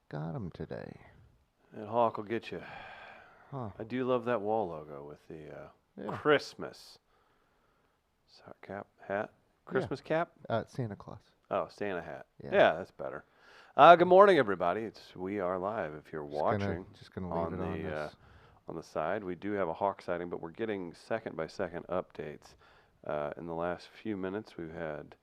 got him today. That hawk will get you. Huh. I do love that wall logo with the Yeah. Christmas hat. Christmas cap? Santa Claus. Oh, Santa hat. Yeah. Yeah, that's better. Good morning, everybody. We are live. If you're watching Just gonna leave it on this. on the side, we do have a hawk sighting, but we're getting second by second updates. In the last few minutes, we've had.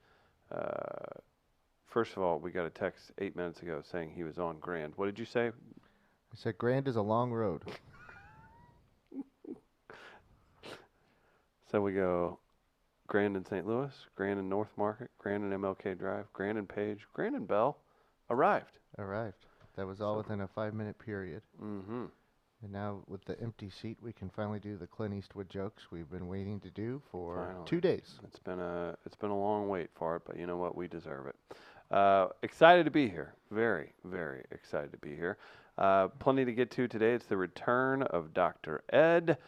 First of all, we got a text 8 minutes ago saying he was on Grand. What did you say? I said Grand is a long road. So we go Grand in St. Louis, Grand in North Market, Grand in MLK Drive, Grand in Page, Grand in Bell arrived. Arrived. That was all So- within a 5-minute period. Mm-hmm. And now with the empty seat, we can finally do the Clint Eastwood jokes we've been waiting to do for Finally. 2 days. It's been a long wait for it, but you know what? We deserve it. Excited to be here. Very, very excited to be here. Plenty to get to today. It's the return of Dr. Ed.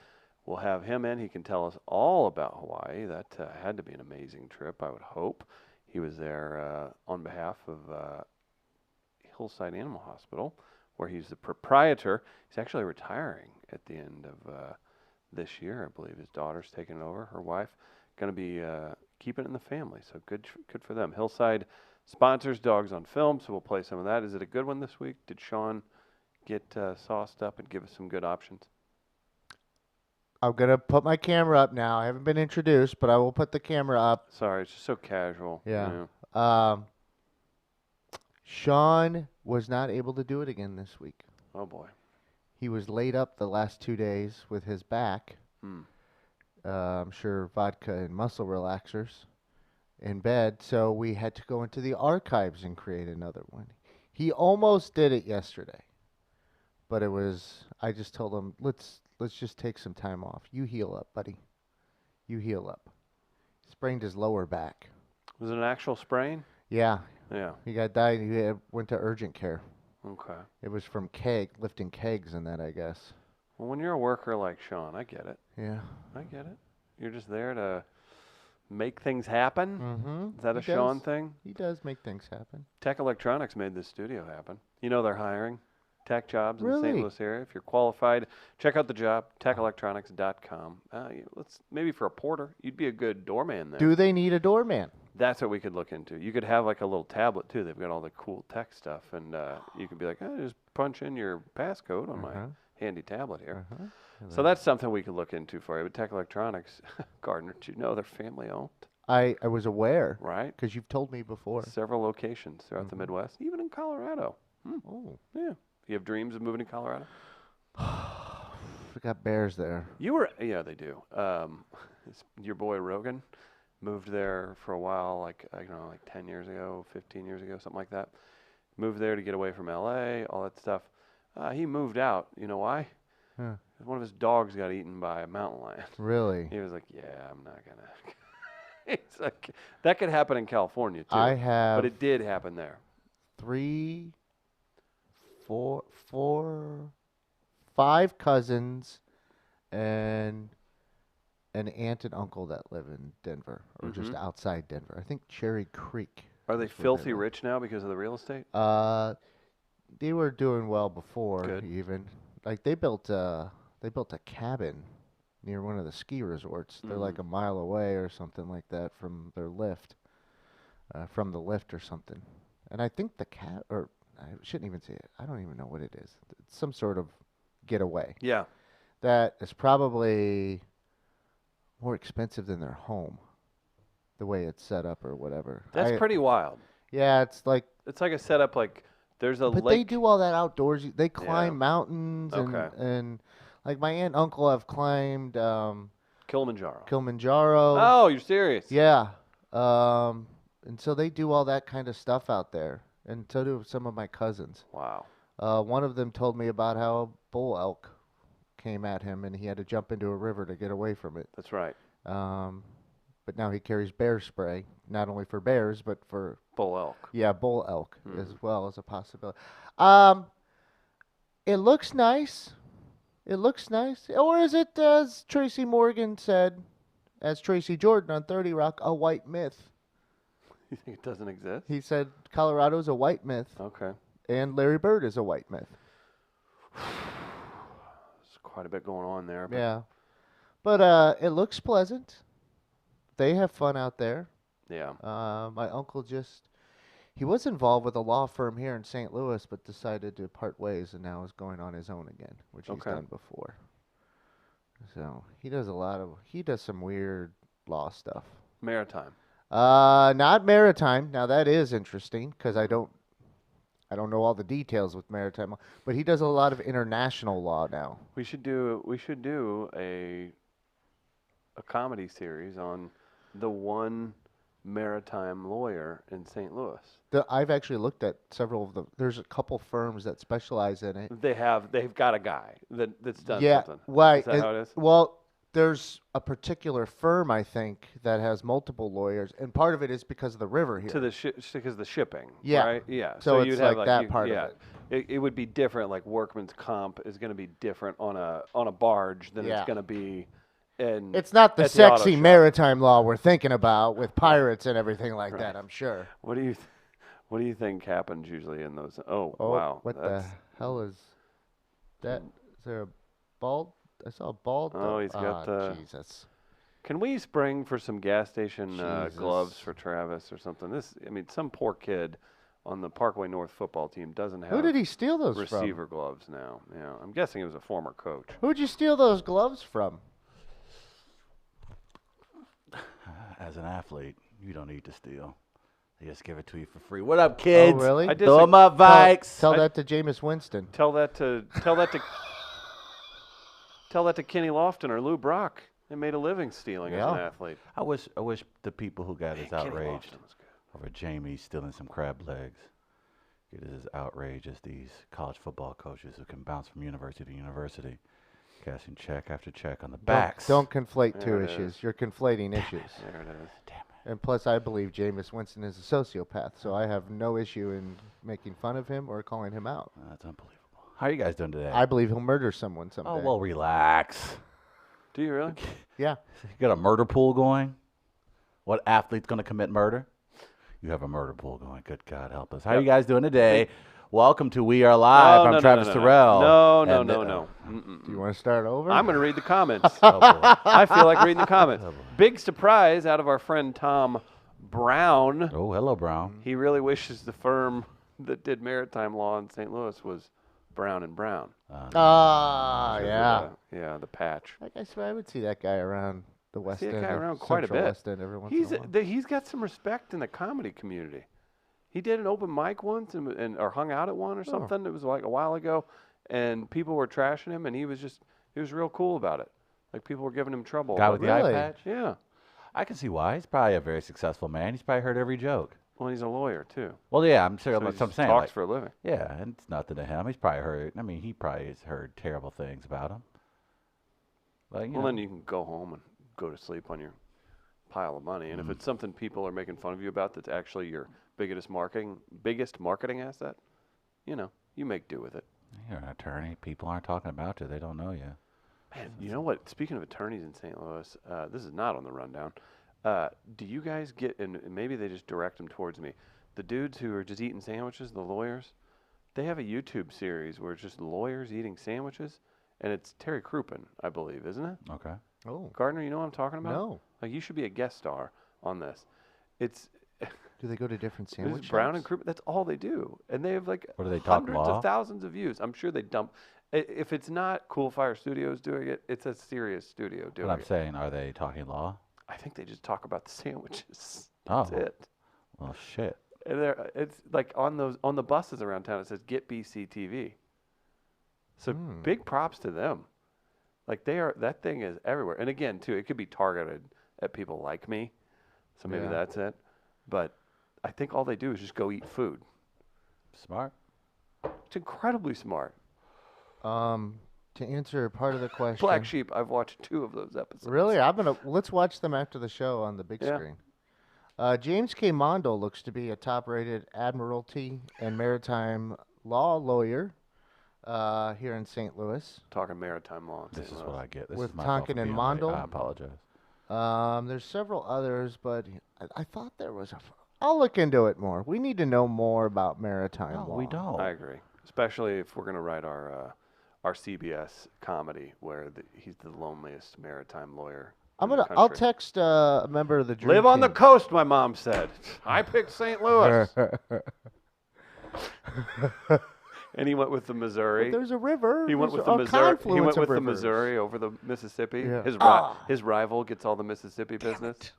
We'll have him in. He can tell us all about Hawaii. That had to be an amazing trip, I would hope. He was there on behalf of Hillside Animal Hospital, where he's the proprietor. He's actually retiring at the end of this year, I believe. His daughter's taking it over. Her wife going to be keeping it in the family. So good for them. Hillside sponsors Dogs on Film, so we'll play some of that. Is it a good one this week? Did Sean get sauced up and give us some good options? I'm going to put my camera up now. I haven't been introduced, but I will put the camera up. Sorry, it's just so casual. Yeah. Sean was not able to do it again this week. Oh, boy. He was laid up the last 2 days with his back. I'm sure vodka and muscle relaxers in bed. So we had to go into the archives and create another one. He almost did it yesterday, but I just told him, let's just take some time off. You heal up, buddy. You heal up. Sprained his lower back. Was it an actual sprain? Yeah. Yeah. He went to urgent care. Okay. It was from lifting kegs and that, I guess. Well, when you're a worker like Sean, I get it. Yeah. I get it. You're just there to make things happen. Mm-hmm. Is that a Sean thing? He does make things happen. Tech Electronics made this studio happen. You know they're hiring tech jobs in the St. Really? Louis area. If you're qualified, check out the job, techelectronics.com. Maybe for a porter, you'd be a good doorman there. Do they need a doorman? That's what we could look into. You could have like a little tablet too. They've got all the cool tech stuff, and you could be like, just punch in your passcode on my handy tablet here. So that's something we could look into for you. But Tech Electronics, Gardner, did you know they're family owned? I was aware. Right. Because you've told me before. Several locations throughout the Midwest, even in Colorado. Oh. Yeah. You have dreams of moving to Colorado? We got bears there. Yeah, they do. Your boy Rogan moved there for a while, like 10 years ago, 15 years ago, something like that. Moved there to get away from L.A., all that stuff. He moved out. You know why? Huh. One of his dogs got eaten by a mountain lion. Really? He was like, yeah, I'm not going to. It's like, that could happen in California, too. But it did happen there. 5 cousins and an aunt and uncle that live in Denver, or just outside Denver. I think Cherry Creek. Are they is where filthy live. rich now because of the real estate? They were doing well before. Good. Even. Like they built a cabin near one of the ski resorts. They're like a mile away or something like that from their lift. From the lift or something. And I think I shouldn't even say it. I don't even know what it is. It's some sort of getaway. Yeah. That is probably more expensive than their home, the way it's set up or whatever. That's pretty wild. Yeah, it's like. It's like a setup like there's a But lake. they do all that outdoors. They climb mountains Okay. and like my aunt and uncle have climbed Kilimanjaro. Kilimanjaro. Oh, you're serious? Yeah. And so they do all that kind of stuff out there. And so do some of my cousins. Wow. One of them told me about how a bull elk came at him and he had to jump into a river to get away from it. That's right. But now he carries bear spray, not only for bears, but for bull elk. Yeah, bull elk as well as a possibility. It looks nice. It looks nice. Or is it, as Tracy Morgan said, as Tracy Jordan on 30 Rock, a white myth? You think it doesn't exist? He said Colorado's a white myth. Okay. And Larry Bird is a white myth. There's quite a bit going on there. But Yeah. But it looks pleasant. They have fun out there. yeah. My uncle he was involved with a law firm here in St. Louis, but decided to part ways and now is going on his own again, which he's Okay. done before. So he does some weird law stuff. Maritime. Not maritime. Now that is interesting because I don't know all the details with maritime law, but he does a lot of international law now. We should do a comedy series on the one maritime lawyer in St. Louis. I've actually looked at several of them. There's a couple firms that specialize in it. They've got a guy that's done Yeah, something. right. Is that how it is? Well, there's a particular firm I think that has multiple lawyers, and part of it is because of the river here. To the because the shipping. Yeah. Right. Yeah. So it's you'd have like that you- part of yeah. it. It would be different. Like workman's comp is going to be different on a barge than Yeah. it's going to be in. It's not the at the auto sexy shop. maritime law we're thinking about with pirates and everything like that, I'm sure. What do you think happens usually in those? Oh, Oh, wow. what the that's- hell is that? Is there a bald? I saw a bald. Oh, he's got the- Jesus. Can we spring for some gas station gloves Jesus. for Travis or something? Some poor kid on the Parkway North football team doesn't have Who did he steal those receiver gloves now. Yeah, I'm guessing it was a former coach. from? Who'd you steal those gloves from? As an athlete, you don't need to steal. They just give it to you for free. What up, kids? Oh, really? I Throw them up, Tell, Vikes. tell that to Jameis Winston. Tell that to Kenny Lofton or Lou Brock. They made a living stealing as an Yeah. athlete. I wish the people who got as Kenny outraged Lofton was good. over Jamie stealing some crab legs get as outraged as these college football coaches who can bounce from university to university, cashing check after check on the backs. Don't conflate There two it issues. is. You're conflating issues. There it is. Damn it. And plus, I believe Jameis Winston is a sociopath, so I have no issue in making fun of him or calling him out. That's unbelievable. How are you guys doing today? I believe he'll murder someone someday. Oh, well, relax. Do you really? Yeah. You got a murder pool going? What athlete's going to commit murder? You have a murder pool going. Good God help us. How are Yep. you guys doing today? Welcome to We Are Live. I'm Travis Terrell. No. And, Do you want to start over? I'm going to read the comments. Oh, boy. I feel like reading the comments. Oh, boy. Big surprise out of our friend Tom Brown. Oh, hello, Brown. He really wishes the firm that did maritime law in St. Louis was Brown and Brown. Ah, yeah. Yeah, the patch. I guess I would see that guy around the West See that End. guy or around quite a Central bit. West End every once in a while. He's got some respect in the comedy community. He did an open mic once or hung out at one or something. It was like a while ago, and people were trashing him, and he was real cool about it. Like people were giving him trouble. Guy about with the that. Really? eye patch? Yeah. I can see why. He's probably a very successful man. He's probably heard every joke. Well, he's a lawyer too. Well, yeah, I'm sure. So he That's what I'm just saying. talks Like, for a living. yeah, and it's nothing to him. He's probably heard. I mean, he probably has heard terrible things about him. But, you Well, know, then you can go home and go to sleep on your pile of money. And if it's something people are making fun of you about that's actually your biggest marketing asset, you make do with it. you're an attorney. People aren't talking about you. They don't know you. Man, you know what? Speaking of attorneys in St. Louis, this is not on the rundown. Do you guys get, and maybe they just direct them towards me, the dudes who are just eating sandwiches, the lawyers, they have a YouTube series where it's just lawyers eating sandwiches, and it's Terry Crouppen, I believe, isn't it? Okay. Oh, Gardner, you know what I'm talking about? no. Like, you should be a guest star on this. It's Do they go to different sandwich It's Brown shops? and Crouppen. That's all they do, and they have like What do they talk hundreds law? of thousands of views. I'm sure they dump. If it's not Cool Fire Studios doing it, it's a serious studio doing But I'm it. saying, are they talking law? I think they just talk about the sandwiches. Oh. That's it. Well, shit. And it's like on the buses around town. It says "Get BCTV." So big props to them. Like that thing is everywhere. And again, too, it could be targeted at people like me. So maybe Yeah. that's it. But I think all they do is just go eat food. Smart. It's incredibly smart. To answer part of the question. Black Sheep. I've watched 2 of those episodes. Really? Let's watch them after the show on the big Yeah. screen. James K. Mondo looks to be a top-rated admiralty and maritime law lawyer here in St. Louis. Talking maritime law. in This St. is Louis. what I get. This With is my fault for Tonkin and being late. Mondel? I apologize. There's several others, but I thought there was I'll look into it more. We need to know more about maritime No, law. we don't. I agree, especially if we're gonna write our CBS comedy where he's the loneliest maritime lawyer. I'll text a member of the Dream Live on the Team. coast, my mom said. I picked St. Louis. And he went with the Missouri. There's a river. He went There's with the a Missouri. He confluence went of with the rivers. Missouri over the Mississippi. Yeah. His rival gets all the Mississippi business.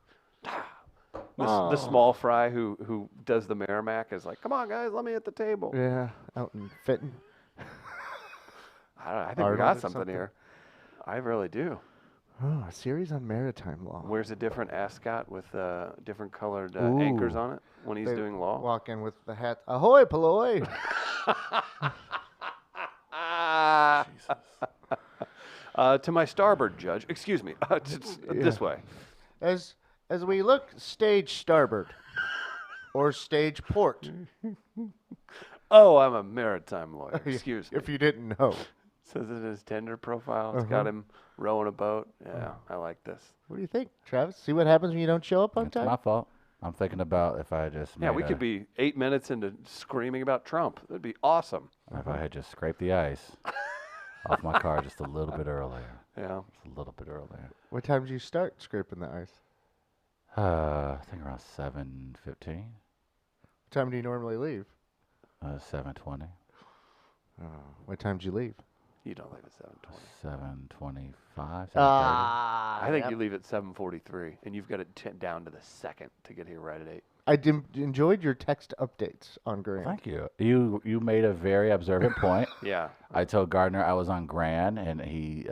The Oh. small fry who does the Merrimack is like, come on guys, let me at the table. Yeah, out in Fitton. I think we Arnold got or something something. here. I really do. Oh, a series on maritime law. Wears a different ascot with different colored Ooh. anchors on it when he's They doing law. Walk in with the hat. Ahoy, Palloy! To my starboard judge, excuse me, this way. As we look stage starboard or stage port. Oh, I'm a maritime lawyer. Excuse me. If you didn't know. Says it in his Tinder profile. It's got him rowing a boat. Yeah, I like this. What do you think, Travis? See what happens when you don't show up on It's time? my fault. I'm thinking about if I just Yeah, made we could be 8 minutes into screaming about Trump. That'd be awesome. if I had just scraped the ice off my car just a little bit earlier. Yeah. Just a little bit earlier. What time did you start scraping the ice? I think around 7:15. What time do you normally leave? 7:20. What time did you leave? You don't leave at 7:20. 7:25. 7:30. I think you leave at 7:43, and you've got it down to the second to get here right at 8. I enjoyed your text updates on Graham. Thank you. You made a very observant point. Yeah. I told Gardner I was on Grand, and he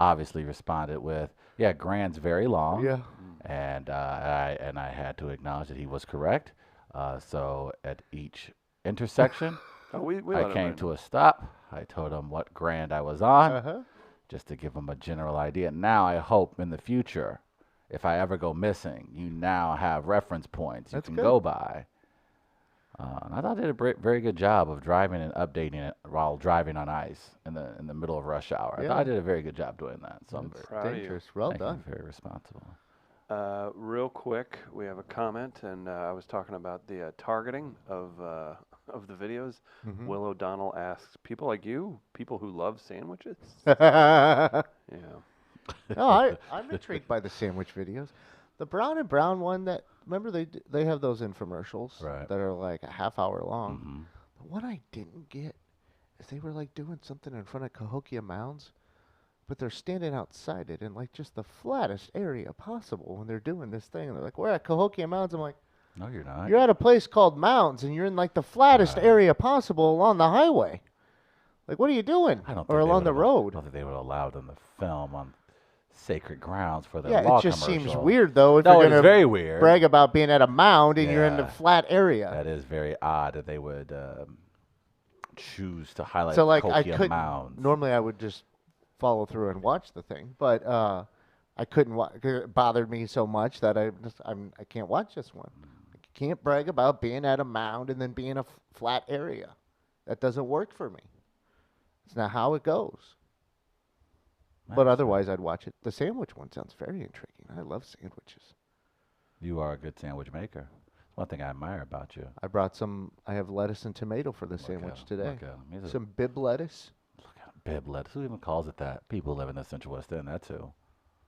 obviously responded with, "Yeah, Grand's very long." Yeah. And I had to acknowledge that he was correct. So at each intersection, Oh, we I came to a stop. I told him what Grand I was on, Uh-huh. just to give him a general idea. Now I hope in the future, if I ever go missing, you now have reference points you That's can good. go by. And I thought I did a very good job of driving and updating it while driving on ice in the middle of rush hour. I thought I did a very good job doing that. So I'm very proud of you. Dangerous. Well thank you, done. very responsible. Real quick, we have a comment, and I was talking about the targeting of the videos. Mm-hmm. Will O'Donnell asks, people like you, people who love sandwiches? no, Yeah. I'm intrigued by the sandwich videos. The Brown and Brown one that remember they have those infomercials Right. that are like a half hour long. Hmm. The one I didn't get is they were like doing something in front of Cahokia Mounds, but they're standing outside it in like just the flattest area possible when they're doing this thing. And they're like, "We're at Cahokia Mounds." I'm like, No, you're not. "You're at a place called Mounds, and you're in like the flattest Right. area possible along the highway. Like, what are you doing? I don't think Or they along the would've- road?" I don't think they would allow them to film on sacred grounds for their Yeah, law it just seems commercial. weird though if No, you're it's gonna very weird. brag about being at a mound and you're in the Yeah. flat area. That is very odd that they would choose to highlight So like I Cahokia couldn't mounds. normally I would just follow through and watch the thing, but I couldn't. It bothered me so much that I can't watch this one. I can't brag about being at a mound and then being in a flat area. That doesn't work for me. It's not how it goes. But otherwise, I'd watch it. The sandwich one sounds very intriguing. I love sandwiches. You are a good sandwich maker. One thing I admire about you. I brought some. I have lettuce and tomato for the sandwich today. Look at him. He's a Some bib lettuce bib lettuce. Who even calls it that? People live in the Central West End. That too.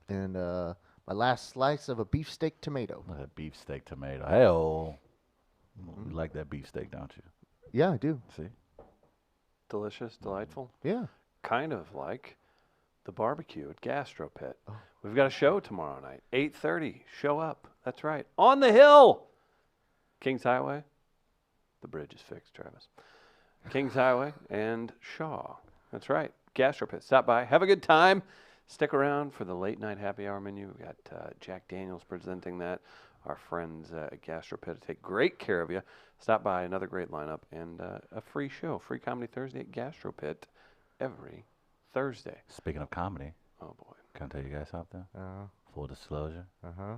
and my last slice of a beefsteak tomato. Look at that beefsteak tomato. Hey-oh. You like that beefsteak, don't you? Yeah, I do. See? Delicious, delightful. Yeah. Kind of like the barbecue at Gastro Pit. Oh. We've got a show tomorrow night, 8:30. Show up. That's right. On the hill. Kings Highway. The bridge is fixed, Travis. Kings Highway and Shaw. That's right. Gastro Pit. Stop by. Have a good time. Stick around for the late night happy hour menu. We've got Jack Daniels presenting that. Our friends at Gastro Pit take great care of you. Stop by. Another great lineup and a free show. Free Comedy Thursday at Gastro Pit every Thursday. Speaking of comedy, Oh, boy. can I tell you guys something? Full disclosure. Uh-huh.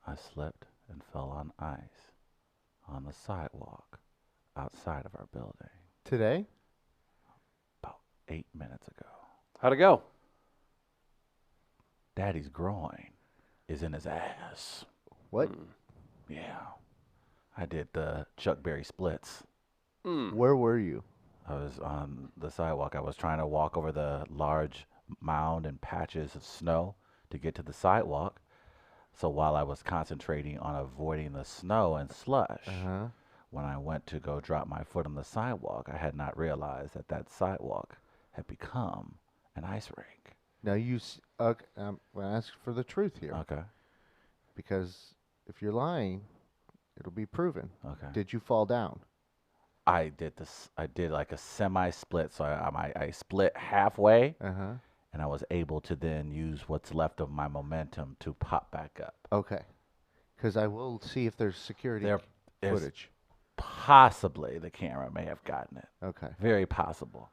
I slipped and fell on ice on the sidewalk outside of our building Today? about 8 minutes ago. How'd it go? Daddy's groin is in his ass. What? Yeah. I did the Chuck Berry splits. Where were you? I was on the sidewalk. I was trying to walk over the large mound and patches of snow to get to the sidewalk. So while I was concentrating on avoiding the snow and slush, Uh-huh. when I went to go drop my foot on the sidewalk, I had not realized that that sidewalk had become an ice rink. Now I'm going to ask for the truth here, Okay. because if you're lying, it'll be proven. Okay. Did you fall down? I did this. I did like a semi-split, so I split halfway, Uh-huh. and I was able to then use what's left of my momentum to pop back up. Okay. Because I will see if there's security There's footage. possibly the camera may have gotten it. Okay. Very possible.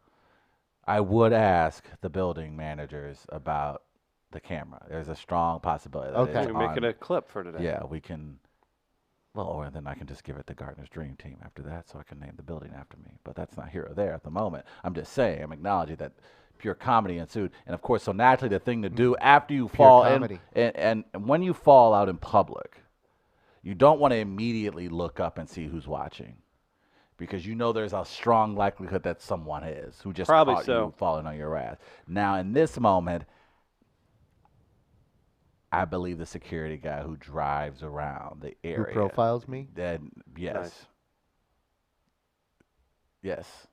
I would ask the building managers about the camera. There's a strong possibility. That Okay. it's We're making on- a clip for today. Yeah, we can. Well, or then I can just give it the Gardner's Dream Team after that, so I can name the building after me. But that's not here or there at the moment. I'm just saying, I'm acknowledging that pure comedy ensued, and of course, so naturally, the thing to do after you fall comedy. and when you fall out in public, you don't want to immediately look up and see who's watching, because you know there's a strong likelihood that someone is who just Probably caught so. you falling on your ass. Now, in this moment, I believe the security guy who drives around the Who area. profiles me? Then yes. Nice. Yes.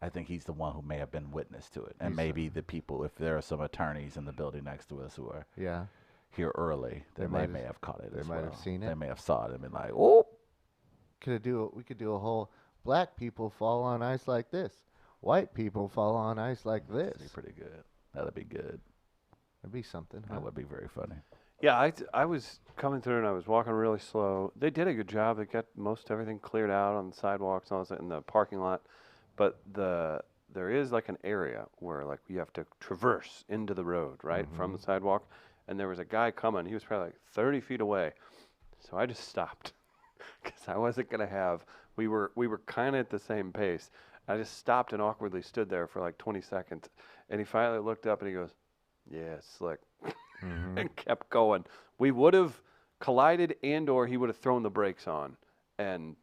I think he's the one who may have been witness to it. And He's- maybe the people, if there are some attorneys in the building next to us who are Yeah. here early, They then might they have- may have caught it they as might well. have seen They it. may have saw it and been like, oh. We could do a whole black people fall on ice like this. White people fall on ice like That'd be this. pretty good. That'd be good. That'd be something. Huh? That would be very funny. Yeah, I was coming through and I was walking really slow. They did a good job. They got most everything cleared out on the sidewalks and all that in the parking lot. But there is like an area where like you have to traverse into the road, right, from the sidewalk. And there was a guy coming. He was probably like 30 feet away. So I just stopped because I wasn't going to have, we were kind of at the same pace. I just stopped and awkwardly stood there for like 20 seconds. And he finally looked up and he goes, yeah, it's slick. And kept going. We would have collided and or he would have thrown the brakes on and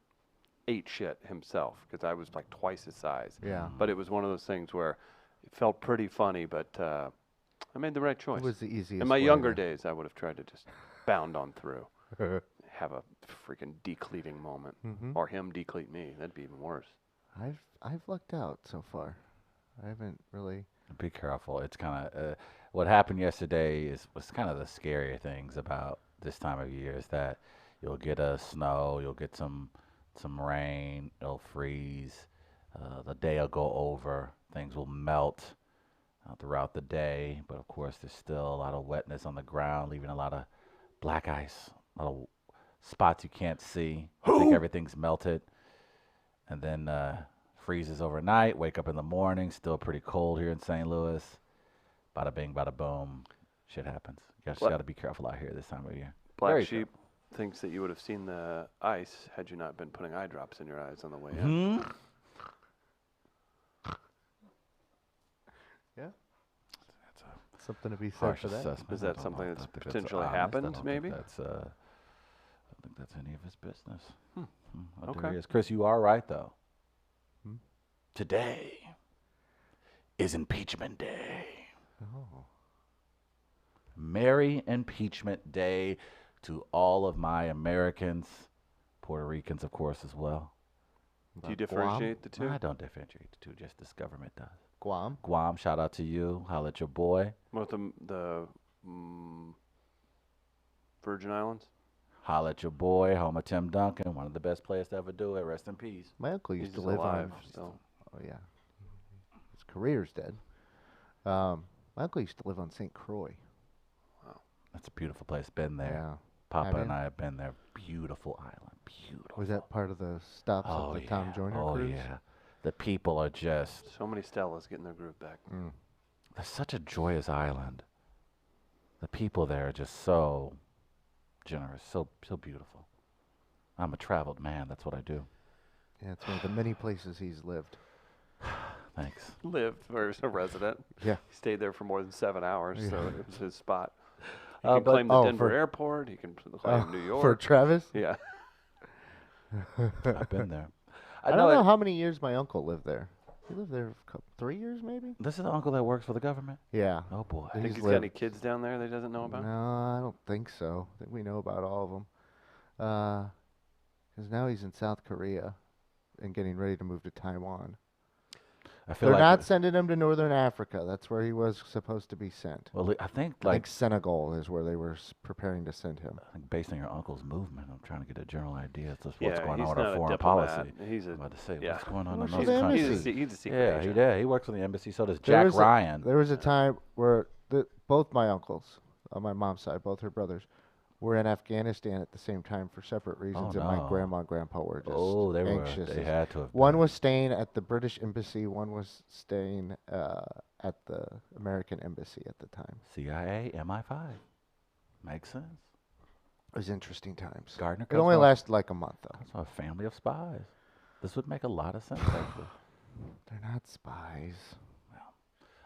ate shit himself because I was like twice his size. Yeah. But it was one of those things where it felt pretty funny, but I made the right choice. It was the easiest. In my way younger to- days, I would have tried to just bound on through, have a freaking decleating moment, or him decleat me. That'd be even worse. I've lucked out so far. I haven't really. Be careful. It's kind of what happened yesterday was kind of the scary things about this time of year is that you'll get a snow, you'll get some rain, it'll freeze, the day will go over, things will melt throughout the day, but of course there's still a lot of wetness on the ground, leaving a lot of black ice, a lot of spots you can't see. I think everything's melted, and then freezes overnight, wake up in the morning, still pretty cold here in St. Louis. Bada bing, bada boom. Shit happens. You just What- got to be careful out here this time of year. Black Very Sheep thinks that you would have seen the ice had you not been putting eye drops in your eyes on the way in. Yeah. That's a Something to be said harsh for that. assessment. Is I that don't something know. that's I think potentially honest. I happened, don't maybe? think that's, I don't think that's any of his business. Well, Okay. there he is. Chris, you are right, though. Hmm? Today is impeachment day. Oh. Merry Impeachment Day to all of my Americans, Puerto Ricans, of course, as well. Do you Guam? differentiate the two? I don't differentiate the two, just this government does. Guam. Guam, shout out to you. Holla at your boy. What the Virgin Islands? Holla at your boy, home of Tim Duncan, one of the best players to ever do it. Rest in peace. My uncle used He's to live alive on. still. Oh yeah. His career's dead. My uncle used to live on St. Croix. That's a beautiful place. Been there. Yeah. Papa Have and you? I have been there. Beautiful island. Beautiful. Was that part of the stops Oh, of the yeah. Tom Joyner Oh, cruise? yeah. The people are just, So many Stellas getting their groove back. it's such a joyous island. The people there are just so generous, so beautiful. I'm a traveled man. That's what I do. Yeah, it's one of the many places he's lived. Thanks. Lived or as a resident. Yeah. He stayed there for more than 7 hours, so Yeah. it was his spot. He can but claim the Oh, Denver for- airport. He can claim New York. For Travis? Yeah. I've been there. I don't know how many years my uncle lived there. He lived there 3 years, maybe? This is the uncle that works for the government. Yeah. Oh boy. He's Think he's got lived- any kids down there that he doesn't know about? No, I don't think so. I think we know about all of them. Because now he's in South Korea and getting ready to move to Taiwan. I feel They're like not sending him to Northern Africa. That's where he was supposed to be sent. Well, I think I think Senegal is where they were preparing to send him. I think based on your uncle's movement, I'm trying to get a general idea as to what's Yeah, going he's on with not our a foreign diplomat. policy. He's I'm a about to say, yeah. what's going on in Works those for the countries? embassy. He's a secret Yeah, agent. he works for the embassy. So does There Jack was a- Ryan. There was a time where both my uncles, on my mom's side, both her brothers, were in Afghanistan at the same time for separate reasons, and my no. grandma and grandpa were just Oh, they anxious. They had to have. One been. was staying at the British Embassy, one was staying at the American Embassy at the time. CIA, MI5. Makes sense. It was interesting times. Gardner It only comes lasted like a month, though. from a family of spies. This would make a lot of sense, actually. They're not spies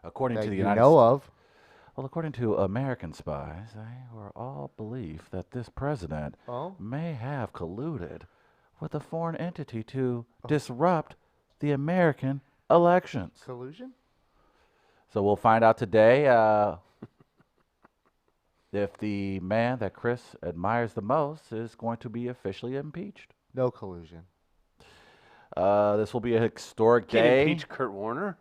According that to the you United know States. of. Well, according to American spies, they were all belief that this president Oh, may have colluded with a foreign entity to disrupt the American elections. collusion? So we'll find out today if the man that Chris admires the most is going to be officially impeached. No collusion. This will be a historic Can't day. impeach Kurt Warner,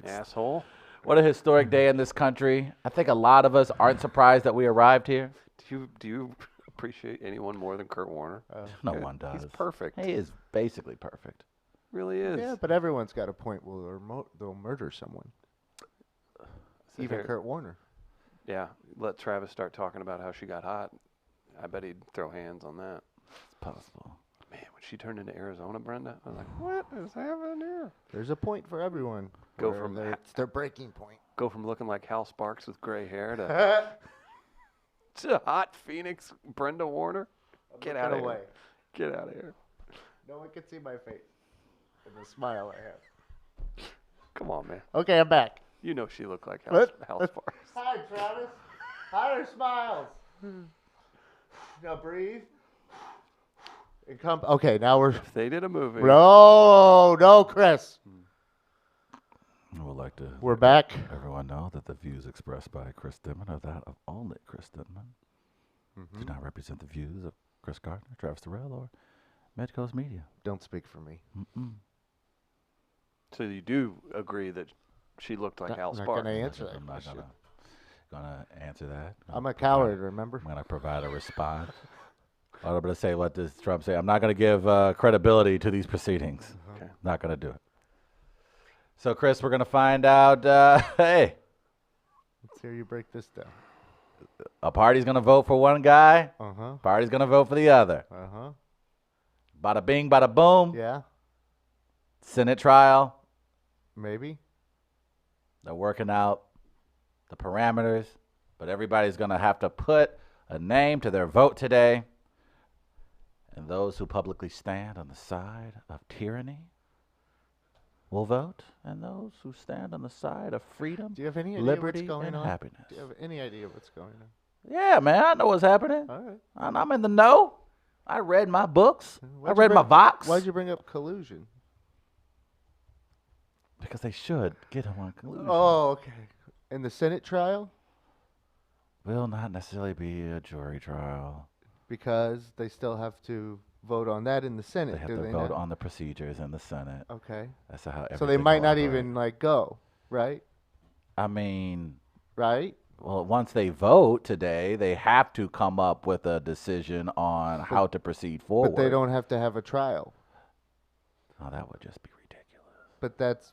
asshole. What a historic day in this country. I think a lot of us aren't surprised that we arrived here. Do you appreciate anyone more than Kurt Warner? No Yeah, one does. He's perfect. He is basically perfect. Really is. Yeah, but everyone's got a point where they'll murder someone. So Even here- Kurt Warner. Yeah, let Travis start talking about how she got hot. I bet he'd throw hands on that. It's possible. Man, when she turned into Arizona, Brenda, I was like, what is happening here? There's a point for everyone. Go where from it's their breaking point. Go from looking like Hal Sparks with gray hair to hot Phoenix Brenda Warner. Get out of here. Get out of here. No one can see my face and the smile I have. Come on, man. Okay, I'm back. You know she looked like Hal What? Sparks. Hi, Travis. Higher smiles. Now breathe. And come. Okay, now we're. If they did a movie. No, Chris. I would like to We're back. let everyone know that the views expressed by Chris Denman are that of only Chris Denman. Do not represent the views of Chris Gardner, Travis Terrell, or Medco's Media. Don't speak for me. Mm-mm. So you do agree that she looked like Hal I'm not Sparks? gonna answer that I'm not question. gonna answer that. I'm a coward, remember? I'm gonna provide a response. I'm gonna say, what does Trump say? I'm not gonna give credibility to these proceedings. Okay. Not gonna do it. So, Chris, we're gonna find out. Hey, Let's hear you break this down. a party's gonna vote for one guy. Uh huh. Party's gonna vote for the other. Uh huh. Bada bing, bada boom. Yeah. Senate trial. Maybe. They're working out the parameters, but everybody's going to have to put a name to their vote today. And those who publicly stand on the side of tyranny will vote, and those who stand on the side of freedom, Do you have any idea liberty, what's going and on? happiness. Do you have any idea what's going on? Yeah, man, I know what's happening. All right. I'm in the know. I read my books. I Why'd you read my bring- Vox. Why'd you bring up collusion? Because they should get him on collusion. Oh, okay. In the Senate trial? Will not necessarily be a jury trial. Because they still have to vote on that in the Senate, They have do to they vote not? on the procedures in the Senate. Okay. That's how. So they everything might will not operate. even like go, right? I mean, Right? well, once they vote today, they have to come up with a decision on how to proceed forward. But they don't have to have a trial. Oh, that would just be ridiculous. But that's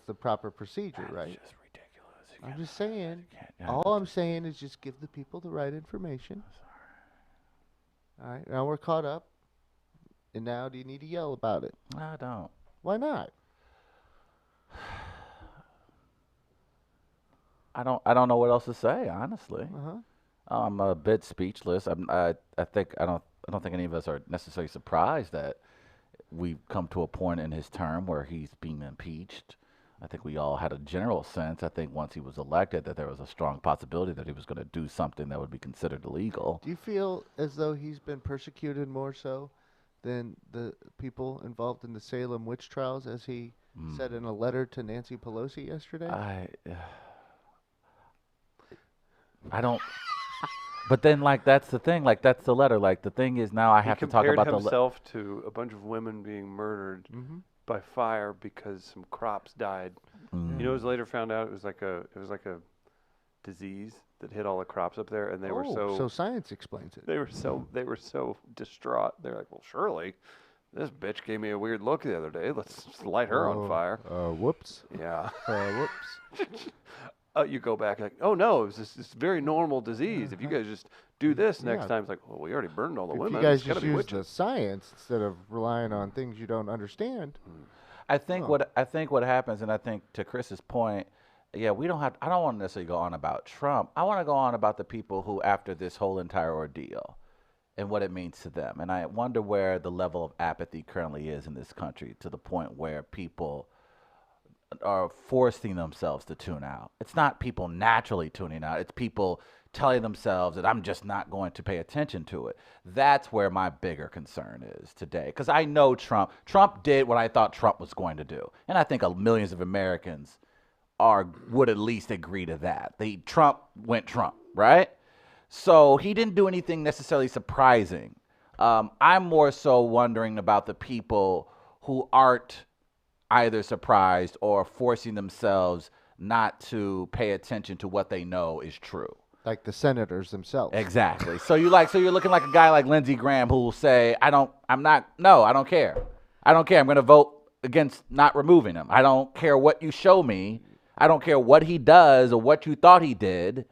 the proper procedure, That's right? just ridiculous. You I'm can't- just saying. you can't- All I'm saying is just give the people the right information. All right. Now we're caught up. And now do you need to yell about it? I don't. Why not? I don't know what else to say, honestly. Uh-huh. I'm a bit speechless. I don't think any of us are necessarily surprised that we've come to a point in his term where he's being impeached. I think we all had a general sense, I think once he was elected, that there was a strong possibility that he was going to do something that would be considered illegal. Do you feel as though he's been persecuted more so than the people involved in the Salem witch trials, as he said in a letter to Nancy Pelosi yesterday? I don't. But then, like, that's the thing. Like, that's the letter. Like, the thing is, now I have to talk compared about the. himself to a bunch of women being murdered by fire because some crops died. You know, it was later found out it was like a disease that hit all the crops up there, and they were so science explains it. they were so distraught. They're like, well, surely this bitch gave me a weird look the other day. Let's just light her on fire. Whoops. Yeah. Whoops. You go back like, oh no, it was this very normal disease. If you guys just do this next Yeah. time, it's like, well, we already burned all the If women. you guys It's gotta just be use witches. the science instead of relying on things you don't understand. I think what happens, and I think to Chris's point, yeah, we don't have. I don't want to necessarily go on about Trump. I want to go on about the people who, after this whole entire ordeal, and what it means to them. And I wonder where the level of apathy currently is in this country, to the point where people are forcing themselves to tune out. It's not people naturally tuning out. It's people telling themselves that I'm just not going to pay attention to it. That's where my bigger concern is today. Because I know Trump did what I thought Trump was going to do. And I think millions of Americans would at least agree to that. Trump went Trump, right? So he didn't do anything necessarily surprising. I'm more so wondering about the people who aren't either surprised or forcing themselves not to pay attention to what they know is true. Like the senators themselves. Exactly. So you're looking like a guy like Lindsey Graham who will say, I don't care. I don't care. I'm going to vote against not removing him. I don't care what you show me. I don't care what he does or what you thought he did.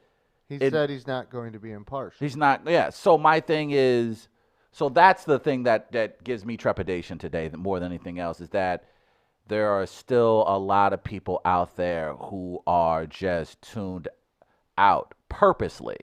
He said he's not going to be impartial. He's not. Yeah. So my thing is, so that's the thing that gives me trepidation today more than anything else, is that there are still a lot of people out there who are just tuned out purposely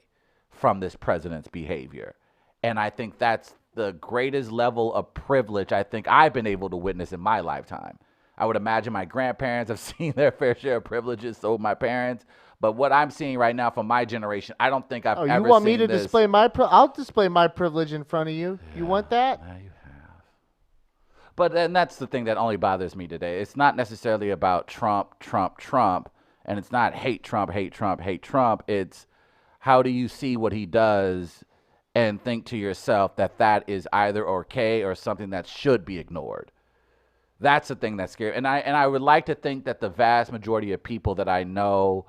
from this president's behavior. And I think that's the greatest level of privilege I think I've been able to witness in my lifetime. I would imagine my grandparents have seen their fair share of privileges, so have my parents. But what I'm seeing right now from my generation, I don't think I've ever seen this. You want me to display I'll display my privilege in front of you. Yeah, you want that? Yeah, you have. But then that's the thing that only bothers me today. It's not necessarily about Trump, and it's not hate Trump. It's how do you see what he does and think to yourself that is either okay or something that should be ignored. That's the thing that's scary. And I would like to think that the vast majority of people that I know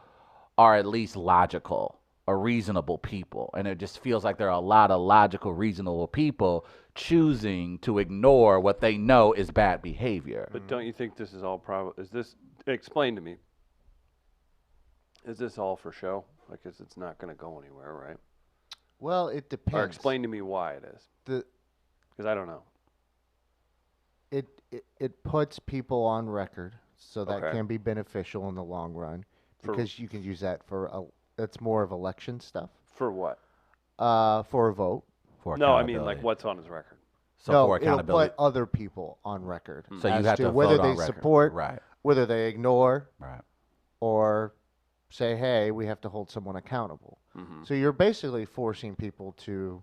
are at least logical or reasonable people. And it just feels like there are a lot of logical, reasonable people choosing to ignore what they know is bad behavior. But don't you think this is all explain to me, is this all for show? Like, it's not going to go anywhere, right? Well, it depends. Or explain to me why it is. Because I don't know. It puts people on record, so that can be beneficial in the long run, because you can use that it's more of election stuff. For what? For a vote. No, I mean, like, what's on his record? So for accountability. It'll put other people on record. So you have to whether vote they on record. support, right, whether they ignore, right, or say, hey, we have to hold someone accountable. Mm-hmm. So you're basically forcing people to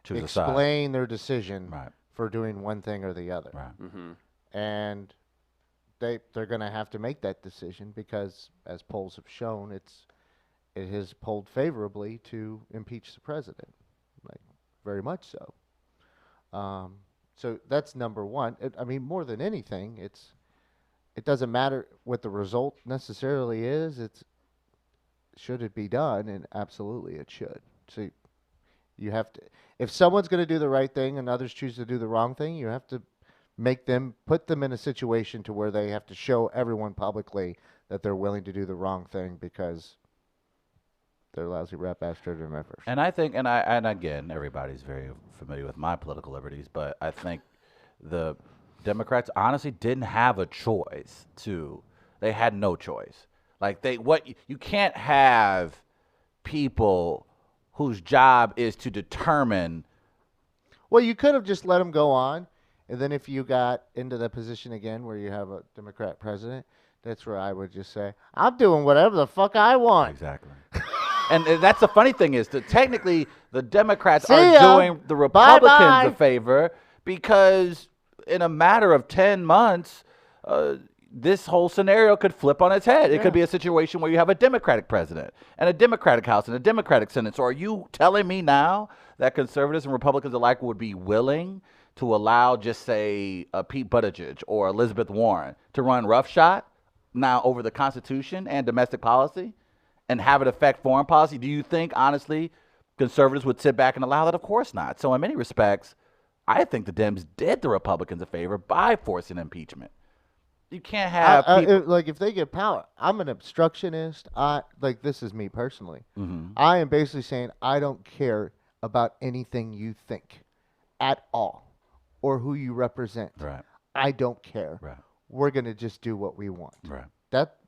explain their decision for doing one thing or the other. Right. Mm-hmm. And they're going to have to make that decision because, as polls have shown, it has polled favorably to impeach the president, like very much so. So that's number one. I mean, more than anything, it doesn't matter what the result necessarily is. Should it be done? And absolutely, it should. So you have to. If someone's going to do the right thing and others choose to do the wrong thing, you have to put them in a situation to where they have to show everyone publicly that they're willing to do the wrong thing because they're lousy rap bastard and members. And I think, and again, everybody's very familiar with my political liberties, but I think the Democrats honestly didn't have a choice they had no choice. Like you can't have people whose job is to determine. Well, you could have just let them go on, and then if you got into the position again where you have a Democrat president, that's where I would just say, I'm doing whatever the fuck I want. Exactly. And that's the funny thing is that technically the Democrats See are ya. doing the Republicans Bye-bye. a favor because in a matter of 10 months, this whole scenario could flip on its head. It could be a situation where you have a Democratic president and a Democratic House and a Democratic Senate. So are you telling me now that conservatives and Republicans alike would be willing to allow, just say, Pete Buttigieg or Elizabeth Warren to run roughshod now over the Constitution and domestic policy and have it affect foreign policy? Do you think, honestly, conservatives would sit back and allow that? Of course not. So in many respects, I think the Dems did the Republicans a favor by forcing impeachment. You can't have people. Like if they get power, I'm an obstructionist. Like this is me personally. Mhm. I am basically saying I don't care about anything you think at all or who you represent. Right, I don't care. right, We're gonna just do what we want. right.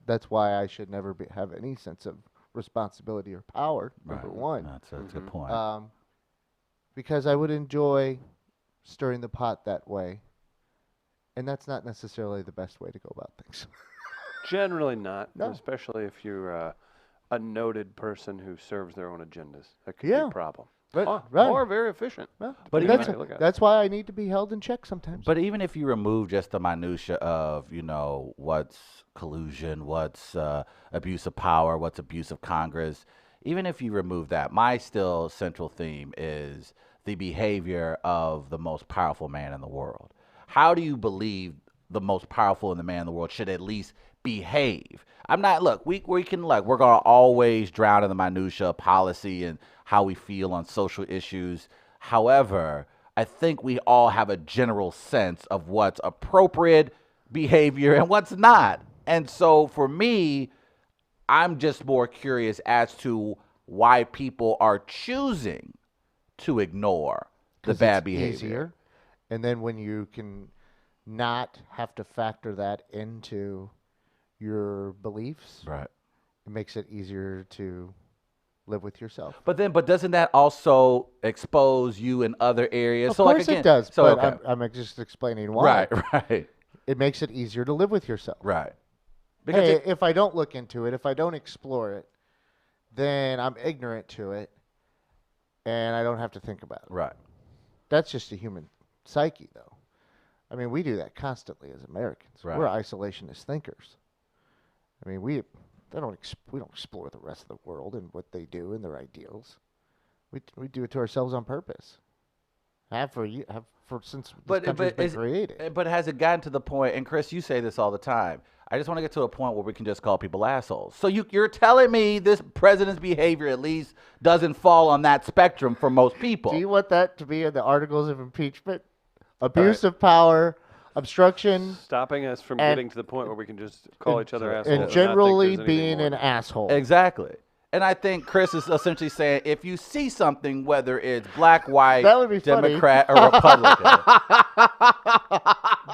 That's why I should never have any sense of responsibility or power. Number Right. one, That's a good point. because I would enjoy stirring the pot that way, and that's not necessarily the best way to go about things. Generally not, No. especially if you're a noted person who serves their own agendas. That could be Yeah. a problem. Right, Or very efficient. Well, But depending even- on how you look at it. that's why I need to be held in check sometimes. But even if you remove just the minutia of, what's collusion, what's abuse of power, what's abuse of Congress, even if you remove that, my still central theme is the behavior of the most powerful man in the world. How do you believe the most powerful in the man in the world should at least behave? I'm not, look, we're going to always drown in the minutia of policy and how we feel on social issues. However, I think we all have a general sense of what's appropriate behavior and what's not. And so for me, I'm just more curious as to why people are choosing to ignore the 'Cause bad it's behavior. easier. And then when you can not have to factor that into your beliefs, Right. it makes it easier to live with yourself. But doesn't that also expose you in other areas? Of So course like again, it does, So but okay. I'm just explaining why. Right. It makes it easier to live with yourself. Right. Because Hey, if I don't look into it, if I don't explore it, then I'm ignorant to it, and I don't have to think about it. right. That's just a human psyche, though. I mean, we do that constantly as Americans. Right. We're isolationist thinkers. I mean, we don't explore the rest of the world and what they do and their ideals. We do it to ourselves on purpose. Since this country's been created. But has it gotten to the point? And Chris, you say this all the time. I just want to get to a point where we can just call people assholes. So you're telling me this president's behavior at least doesn't fall on that spectrum for most people? Do you want that to be in the articles of impeachment? Abuse of power, obstruction, Stopping us from And- getting to the point where we can just call each other assholes. and not think generally there's anything being more an than- asshole. Exactly. And I think Chris is essentially saying if you see something, whether it's black, white, That would be funny. Democrat, or Republican.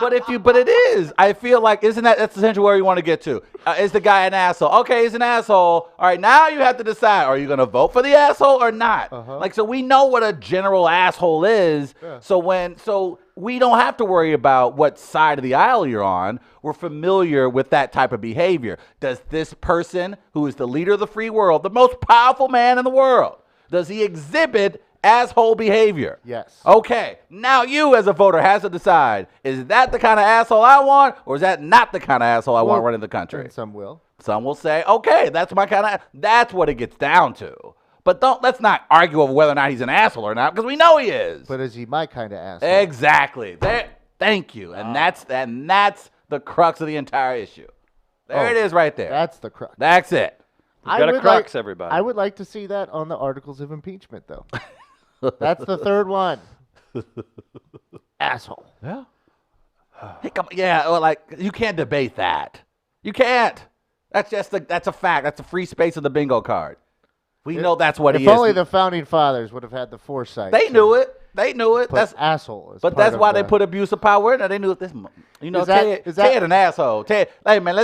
But it is. I feel like that's essentially where you want to get to. Is the guy an asshole? Okay, he's an asshole. All right, now you have to decide: are you going to vote for the asshole or not? Like, so we know what a general asshole is. Yeah. So we don't have to worry about what side of the aisle you're on. We're familiar with that type of behavior. Does this person, who is the leader of the free world, the most powerful man in the world, does he exhibit asshole behavior? Yes. Okay, now you as a voter has to decide, is that the kind of asshole I want, or is that not the kind of asshole I want running the country? And some will. Some will say, okay, that's my kind of, that's what it gets down to. But let's not argue over whether or not he's an asshole or not, because we know he is. But is he my kind of asshole? Exactly. Thank you. And that's the crux of the entire issue. There it is right there. That's the crux. That's it. You've got a crux, everybody. I would like to see that on the articles of impeachment, though. That's the third one. Asshole. Yeah. Well, you can't debate that. You can't. That's a fact. That's a free space of the bingo card. We know that's what he If is. only the founding fathers would have had the foresight. They to knew it. They knew it. put That's asshole. As But part that's of why they the- put abuse of power in there. They knew this. Is that- Ted an asshole. Ted, hey man,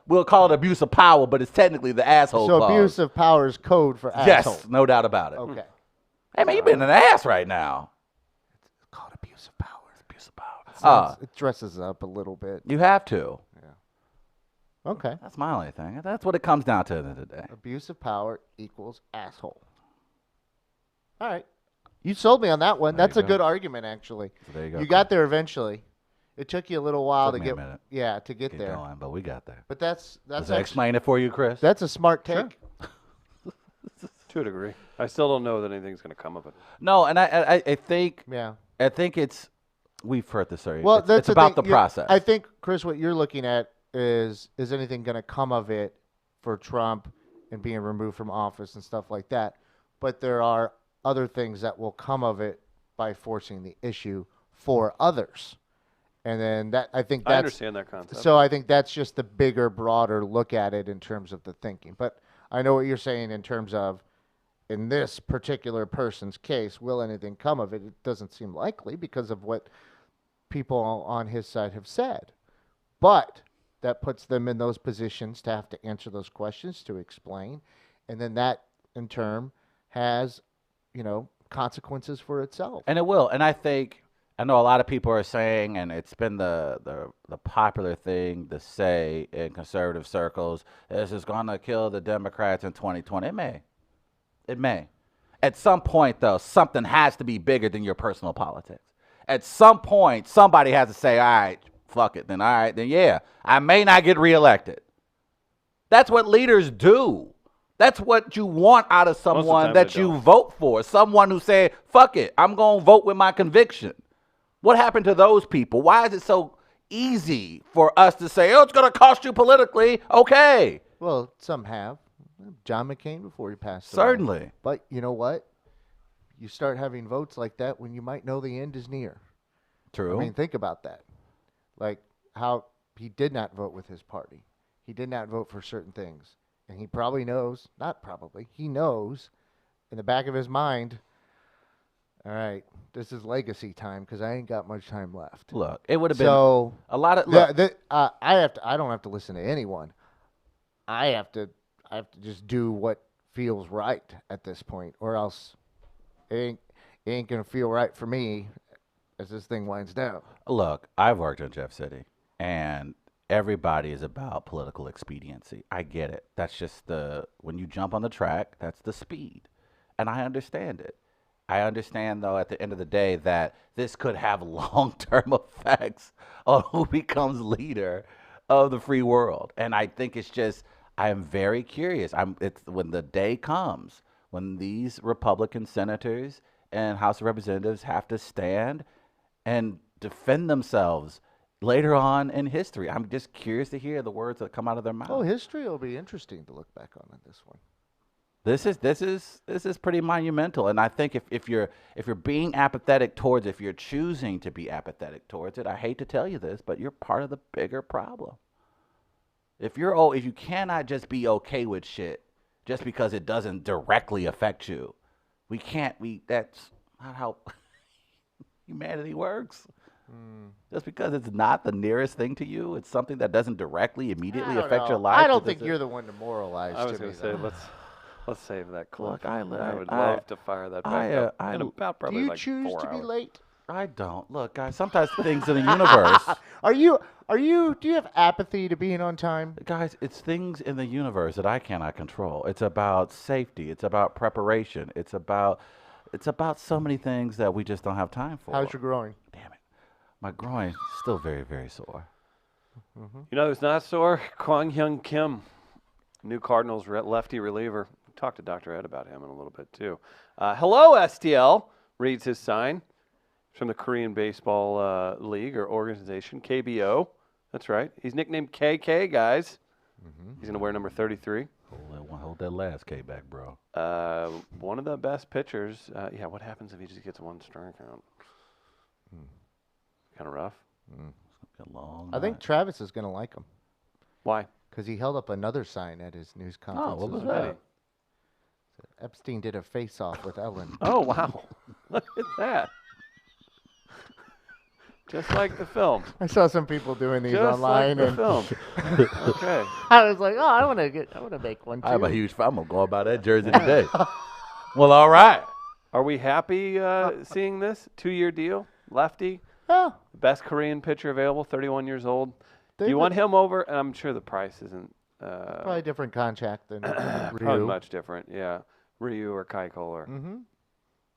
we'll call it abuse of power, but it's technically the asshole So clause. abuse of power is code for asshole. Yes, no doubt about it. Okay. Hey man, you've been an ass right now. It's called abuse of power. Abuse of power. It dresses up a little bit. You have to. Yeah. Okay. That's my only thing. That's what it comes down to at the end of the day. Abuse of power equals asshole. All right. You sold me on that one. There That's you a go. good argument, actually. So there you go. You got there eventually. It took you a little while Took to me a get minute. yeah, to get Keep there. going, but we got there. But that's Does that actually, explain it for you, Chris? that's a smart Sure. take. To a degree. I still don't know that anything's going to come of it. No, and I think Yeah. it's we've heard this already. Well, it's that's about thing. the process. I think, Chris, what you're looking at is anything going to come of it for Trump and being removed from office and stuff like that. But there are other things that will come of it by forcing the issue for others. And then I think I that's understand that concept. so I think that's just the bigger, broader look at it in terms of the thinking. But I know what you're saying in terms of, in this particular person's case, will anything come of it? It doesn't seem likely because of what people on his side have said. But that puts them in those positions to have to answer those questions, to explain. And then that, in turn, has, consequences for itself. And it will. And I know a lot of people are saying, and it's been the popular thing to say in conservative circles, this is going to kill the Democrats in 2020. It may. At some point, though, something has to be bigger than your personal politics. At some point, somebody has to say, all right, fuck it. Then, all right, then, yeah, I may not get reelected. That's what leaders do. That's what you want out of someone time that they you don't. vote for. Someone who say, fuck it, I'm going to vote with my conviction. What happened to those people? Why is it so easy for us to say, oh, it's going to cost you politically? Okay. Well, some have. John McCain before he passed away. Certainly. But you know what? You start having votes like that when you might know the end is near. True. I mean, think about that. Like how he did not vote with his party. He did not vote for certain things. And he probably knows, not probably, he knows in the back of his mind, all right, this is legacy time because I ain't got much time left. Look, it would have been So a lot of look. I don't have to listen to anyone. I have to just do what feels right at this point, or else it ain't gonna feel right for me as this thing winds down. Look, I've worked in Jeff City, and everybody is about political expediency. I get it. That's just when you jump on the track, that's the speed. And I understand it. I understand, though, at the end of the day, that this could have long-term effects on who becomes leader of the free world. And I think it's just, I am very curious. It's when the day comes, when these Republican senators and House of Representatives have to stand and defend themselves later on in history. I'm just curious to hear the words that come out of their mouth. Oh, history will be interesting to look back on in this one. This is pretty monumental, and I think if you're being apathetic towards it, if you're choosing to be apathetic towards it, I hate to tell you this, but you're part of the bigger problem. If you cannot just be okay with shit just because it doesn't directly affect you, that's not how humanity works. Just because it's not the nearest thing to you, it's something that doesn't directly, immediately affect your life. I don't think you're the one to moralize. I was going to say, let's save that clip. Look, I would love to fire that back up in about Do probably you like choose 4 to be hours. late? I don't. Look, guys, sometimes things in the universe, Do you have apathy to being on time? guys, it's things in the universe that I cannot control. It's about safety. It's about preparation. It's about so many things that we just don't have time for. How's your growing? Damn it. My groin's still very, very sore. You know who's not sore? Kwang Hyun Kim, new Cardinals lefty reliever. Talked to Dr. Ed about him in a little bit too. Hello, STL, reads his sign. It's from the Korean Baseball League or organization, KBO. That's right. He's nicknamed KK, guys. He's going to wear number 33. Hold that last K back, bro. One of the best pitchers. Yeah, what happens if he just gets one strikeout? Kind of rough. A long I think night. Travis is going to like him Why? because he held up another sign at his news conference. what was as well. that? Epstein did a face-off with Ellen. Oh, wow. Look at that. Just like the film. I saw some people doing these Just online, like the and film. Okay. I was like, "Oh, I want to make one too." I'm a huge fan. I'm going to go about that jersey today. Well, all right. Are we happy seeing this? 2-year deal, lefty, Yeah. best Korean pitcher available, 31 years old. Do you want him over? And I'm sure the price isn't probably a different contract than probably Ryu. much different. Yeah, Ryu or Keuchel or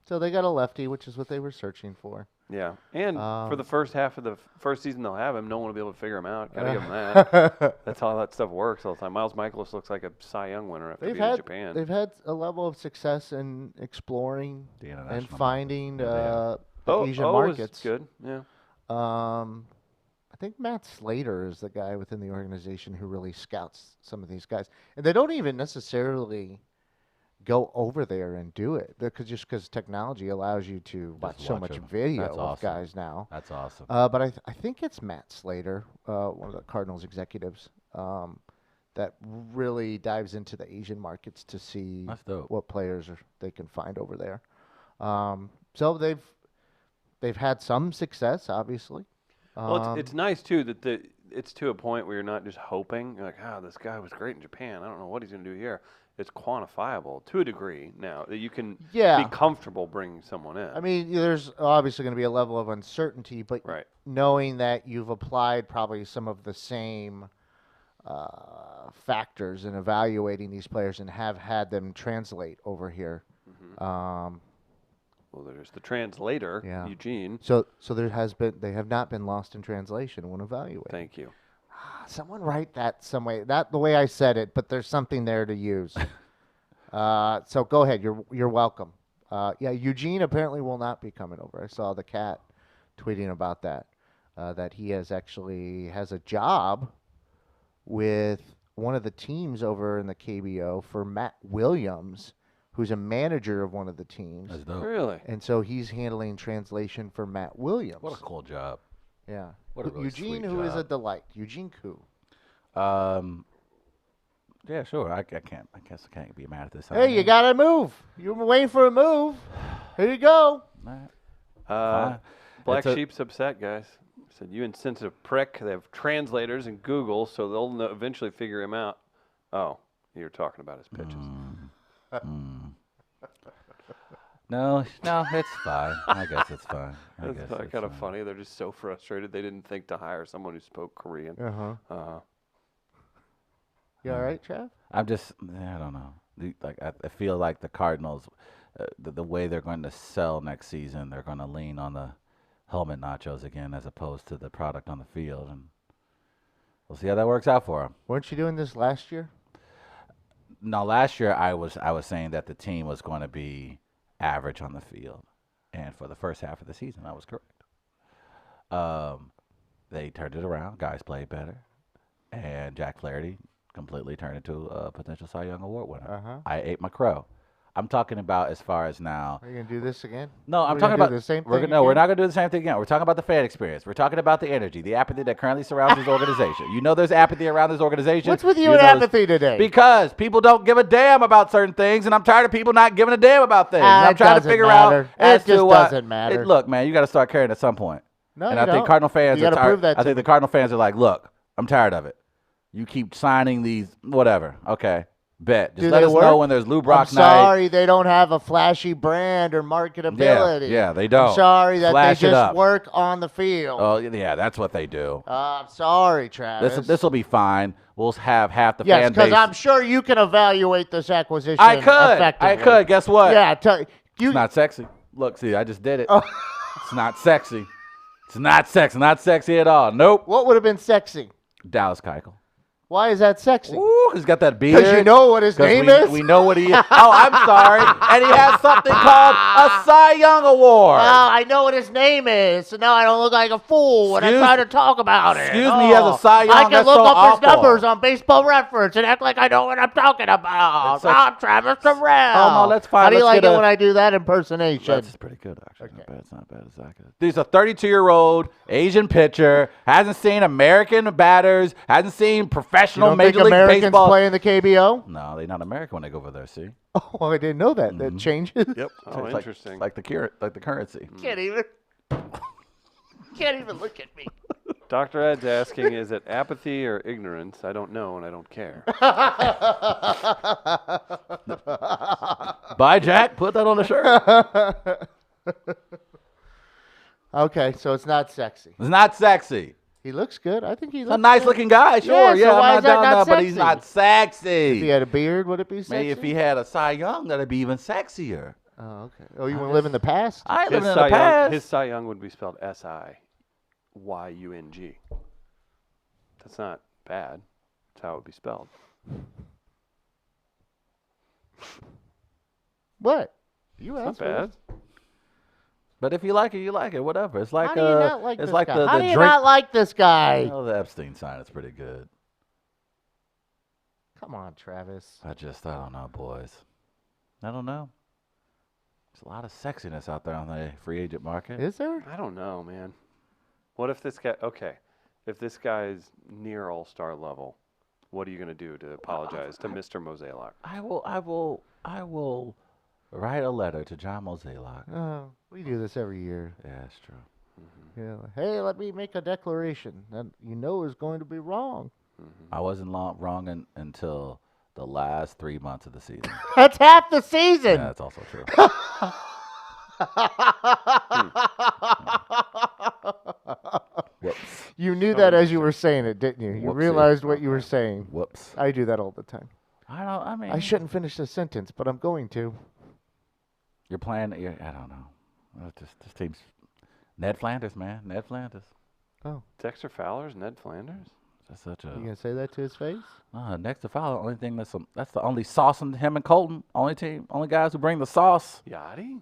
So they got a lefty, which is what they were searching for. yeah. And for the first half of the first season they'll have him, no one will be able to figure him out. Gotta give him that. That's how that stuff works all the time. Miles Michaelis looks like a Cy Young winner after being in Japan. They've had a level of success in exploring The and international finding market. the Asian markets. Is good. Yeah. I think Matt Slater is the guy within the organization who really scouts some of these guys, and they don't even necessarily go over there and do it because technology allows you to watch so watch much them. video That's of awesome. guys now. That's awesome. But I think it's Matt Slater, one of the Cardinals executives, that really dives into the Asian markets to see That's dope. what players they can find over there. So they've had some success, obviously. Well, it's nice too that it's to a point where you're not just hoping. You're like, this guy was great in Japan. I don't know what he's going to do here. It's quantifiable to a degree now that you can be comfortable bringing someone in. I mean, there's obviously going to be a level of uncertainty, but Right. knowing that you've applied probably some of the same factors in evaluating these players and have had them translate over here. Well, there's the translator, Yeah. Eugene. So they have not been lost in translation when evaluating. Thank you. Someone write that some way. Not the way I said it, but there's something there to use. So go ahead. You're welcome. Eugene apparently will not be coming over. I saw the cat tweeting about that. That he has a job with one of the teams over in the KBO for Matt Williams, who's a manager of one of the teams. That's dope. Really? And so he's handling translation for Matt Williams. What a cool job. Yeah. What a really Eugene, sweet who is a job. delight. Eugene Koo. Yeah, sure. I guess I can't be mad at this. Hey, you got to move. You were waiting for a move. Here you go. Fine. Black It's a- Sheep's upset, guys. Said, you insensitive prick. They have translators in Google, so they'll eventually figure him out. Oh, you're talking about his pitches. No, it's fine. I guess it's fine. I guess That's it's kind of fine. funny. They're just so frustrated they didn't think to hire someone who spoke Korean. Uh-huh. You all right, Trav? I don't know. I feel like the Cardinals, the way they're going to sell next season, they're going to lean on the helmet nachos again as opposed to the product on the field, and we'll see how that works out for them. Weren't you doing this last year? No, last year I was saying that the team was going to be average on the field, and for the first half of the season, I was correct. They turned it around. Guys played better, and Jack Flaherty completely turned into a potential Cy Young Award winner. Uh-huh. I ate my crow. I'm talking about as far as now. Are you going to do this again? No, I'm We're talking gonna about do the same we're thing gonna, we're again? not going to do the same thing again. We're talking about the fan experience. We're talking about the energy, the apathy that currently surrounds this organization. You know, there's apathy around this organization. What's with you and know it's- apathy today? Because people don't give a damn about certain things, and I'm tired of people not giving a damn about things. Ah, I'm it trying to doesn't figure matter. out as It just to what. doesn't matter. Look, man, you got to start caring at some point. No, and you I think don't. Cardinal fans You are gotta tired. prove that I to think me. the Cardinal fans are like, look, I'm tired of it. You keep signing these, whatever. Okay, bet. Just Do let they us know work? when there's Lou I'm Brock night. sorry they don't have a flashy brand or marketability. Yeah, they don't. I'm sorry that Flash they it just up. work on the field. Oh yeah, that's what they do. I'm sorry, Travis. This will be fine. We'll have half the yes, fan base. because I'm sure you can evaluate this acquisition I could. effectively. Guess what? Yeah, you. It's not sexy. Look, see, I just did it. Oh. It's not sexy. It's not sexy. Not sexy at all. Nope. What would have been sexy? Dallas Keuchel. Why is that sexy? Ooh, he's got that beard. Because you know what his 'Cause name we, is? We know what he is. Oh, I'm sorry. And he has something called a Cy Young Award. Oh, I know what his name is, so now I don't look like a fool when I Excuse- try to talk about it. excuse me, he has a Cy Young, I can that's look so up awful. his numbers on Baseball Reference and act like I know what I'm talking about. It's such- I'm Travis Terrell. Oh, no, that's fine. How do you Let's like get it a- when I do that impersonation? That's pretty good, actually. Not bad. It's not bad. It's not good. He's a 32-year-old Asian pitcher, hasn't seen American batters, hasn't seen you professional don't Major think League Americans Baseball. play in the KBO? No, they're not American when they go over there, see? Oh, I didn't know that. Mm-hmm. That changes. Yep. Oh, It's interesting. Like the currency. Can't even look at me. Dr. Ed's asking, is it apathy or ignorance? I don't know and I don't care. Bye, Jack. Put that on the shirt. Okay, so it's not sexy. It's not sexy. He looks good. I think he He's looks a nice good. looking guy, sure. Yeah, so Yeah, why I'm is not that down not there, but he's sexy? not sexy. If he had a beard, would it be sexy? Maybe if he had a Cy Young, that'd be even sexier. Oh, okay. Oh, you want to live in the past? I ain't His living in the past. His Cy Young would be spelled SIYUNG. That's not bad. That's how it would be spelled. What? You It's asked not for bad. this. But if you like it, you like it. Whatever. It's like How do you not like it's this like guy? the How do you drink. not like this guy? Oh, the Epstein sign is pretty good. Come on, Travis. I don't know, boys. I don't know. There's a lot of sexiness out there on the free agent market. Is there? I don't know, man. What if this guy? Okay, if this guy is near all-star level, what are you going to do to apologize to Mr. Mozeliak? I will write a letter to John Mozeliak. Oh, we do this every year. Yeah, that's true. Yeah. Hey, let me make a declaration that you know is going to be wrong. I wasn't wrong until the last 3 months of the season. That's half the season. Yeah, that's also true. Whoops. You knew that as you were saying it, didn't you? You Whoopsie. realized what you were saying. Whoops. I do that all the time. I mean, I shouldn't finish the sentence, but I'm going to. You're playing. I don't know. This team's Ned Flanders, man. Ned Flanders. Dexter Fowler's Ned Flanders? That's such a. You gonna say that to his face? Dexter Fowler. Only thing that's the only sauce in him and Colton. Only guys who bring the sauce. Yachty?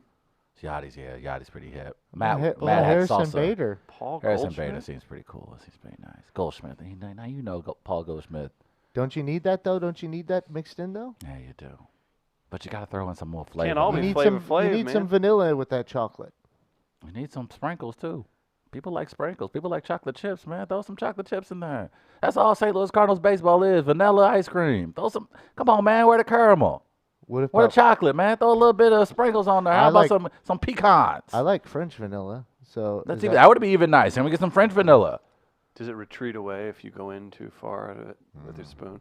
Yachty's pretty hip. Well, Matt had Harrison salsa. Bader. Paul Harrison Goldschmidt? Bader seems pretty cool. Seems pretty nice. Goldschmidt. Now you know Paul Goldschmidt. Don't you need that though? Don't you need that mixed in though? Yeah, you do. But you got to throw in some more flavor. Can't all You be man. need Flavor some. Flav, You need man. some vanilla with that chocolate. You need some sprinkles too. People like sprinkles. People like chocolate chips, man. Throw some chocolate chips in there. That's all St. Louis Cardinals baseball is. Vanilla ice cream. Throw some. Come on, man. Where the caramel? What if Where the chocolate, man? Throw a little bit of sprinkles on there. How I about like- some pecans? I like French vanilla. So That's is even, that would be even nice. And we get some French vanilla. Does it retreat away if you go in too far out of it with your spoon?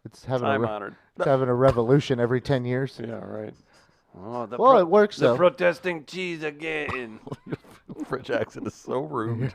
it's having a Time re- honored. it's having a revolution every 10 years. Yeah, right. Oh, the Well, it works the though. protesting cheese again. French accent is so rude.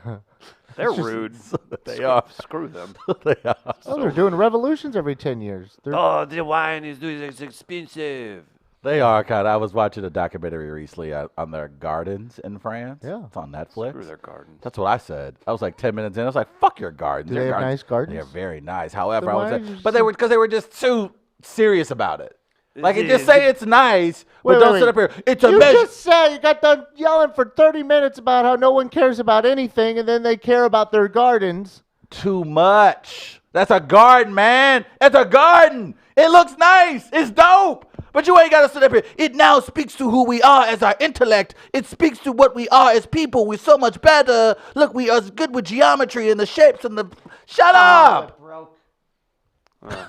They're rude. They are. Screw them. They are. Oh, they're doing revolutions every 10 years. They're, Oh, the wine is expensive. They are kind of. I was watching a documentary recently on their gardens in France. Yeah. It's on Netflix. Screw their gardens. That's what I said. I was like 10 minutes in. I was like, "Fuck your gardens." Do Your they have nice gardens? They're very nice. However, Then I why was, did you but say- because they were just too serious about it. Like, Is just it- say it's nice, but Wait, don't wait, sit up here. It's a you measure. just said you got done yelling for 30 minutes about how no one cares about anything, and then they care about their gardens. Too much. That's a garden, man. It's a garden. It looks nice. It's dope. But you ain't got to sit up here. It now speaks to who we are as our intellect. It speaks to what we are as people. We're so much better. Look, we are good with geometry and the shapes and the. Shut up. Oh,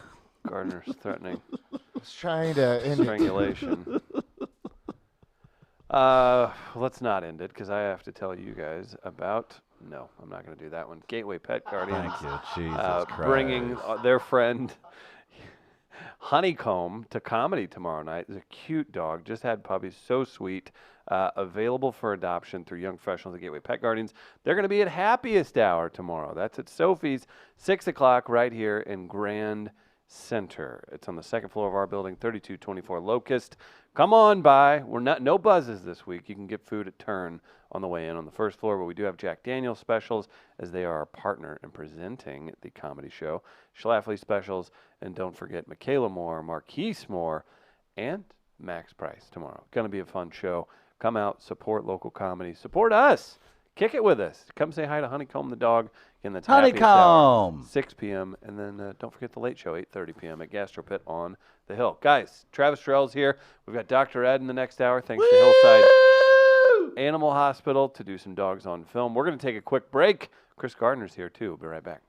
Gardner's threatening I was trying to end it. strangulation. Let's not end it because I have to tell you guys about. No, I'm not going to do that one. Gateway Pet Guardians. Thank you, Jesus Christ. Bringing their friend Honeycomb to comedy tomorrow night. It's a cute dog. Just had puppies. So sweet. Available for adoption through Young Professionals at Gateway Pet Guardians. They're going to be at Happiest Hour tomorrow. That's at Sophie's, 6 o'clock right here in Grand Center. It's on the second floor of our building, 3224 Locust. Come on by. We're not no buzzes this week. You can get food at Turn on the way in on the first floor, but we do have Jack Daniel's specials as they are our partner in presenting the comedy show. Schlafly specials, and don't forget Michaela Moore, Marquise Moore, and Max Price tomorrow. Going to be a fun show. Come out, support local comedy, support us. Kick it with us. Come say hi to Honeycomb the dog. Again, that's Happiest Hour, Honeycomb. 6 p.m. And then don't forget the late show, 8:30 p.m. at Gastropit on the Hill. Guys, Travis Terrell's here. We've got Dr. Ed in the next hour. Thanks to Hillside Animal Hospital to do some dogs on film. We're going to take a quick break. Chris Gardner's here, too. We'll be right back.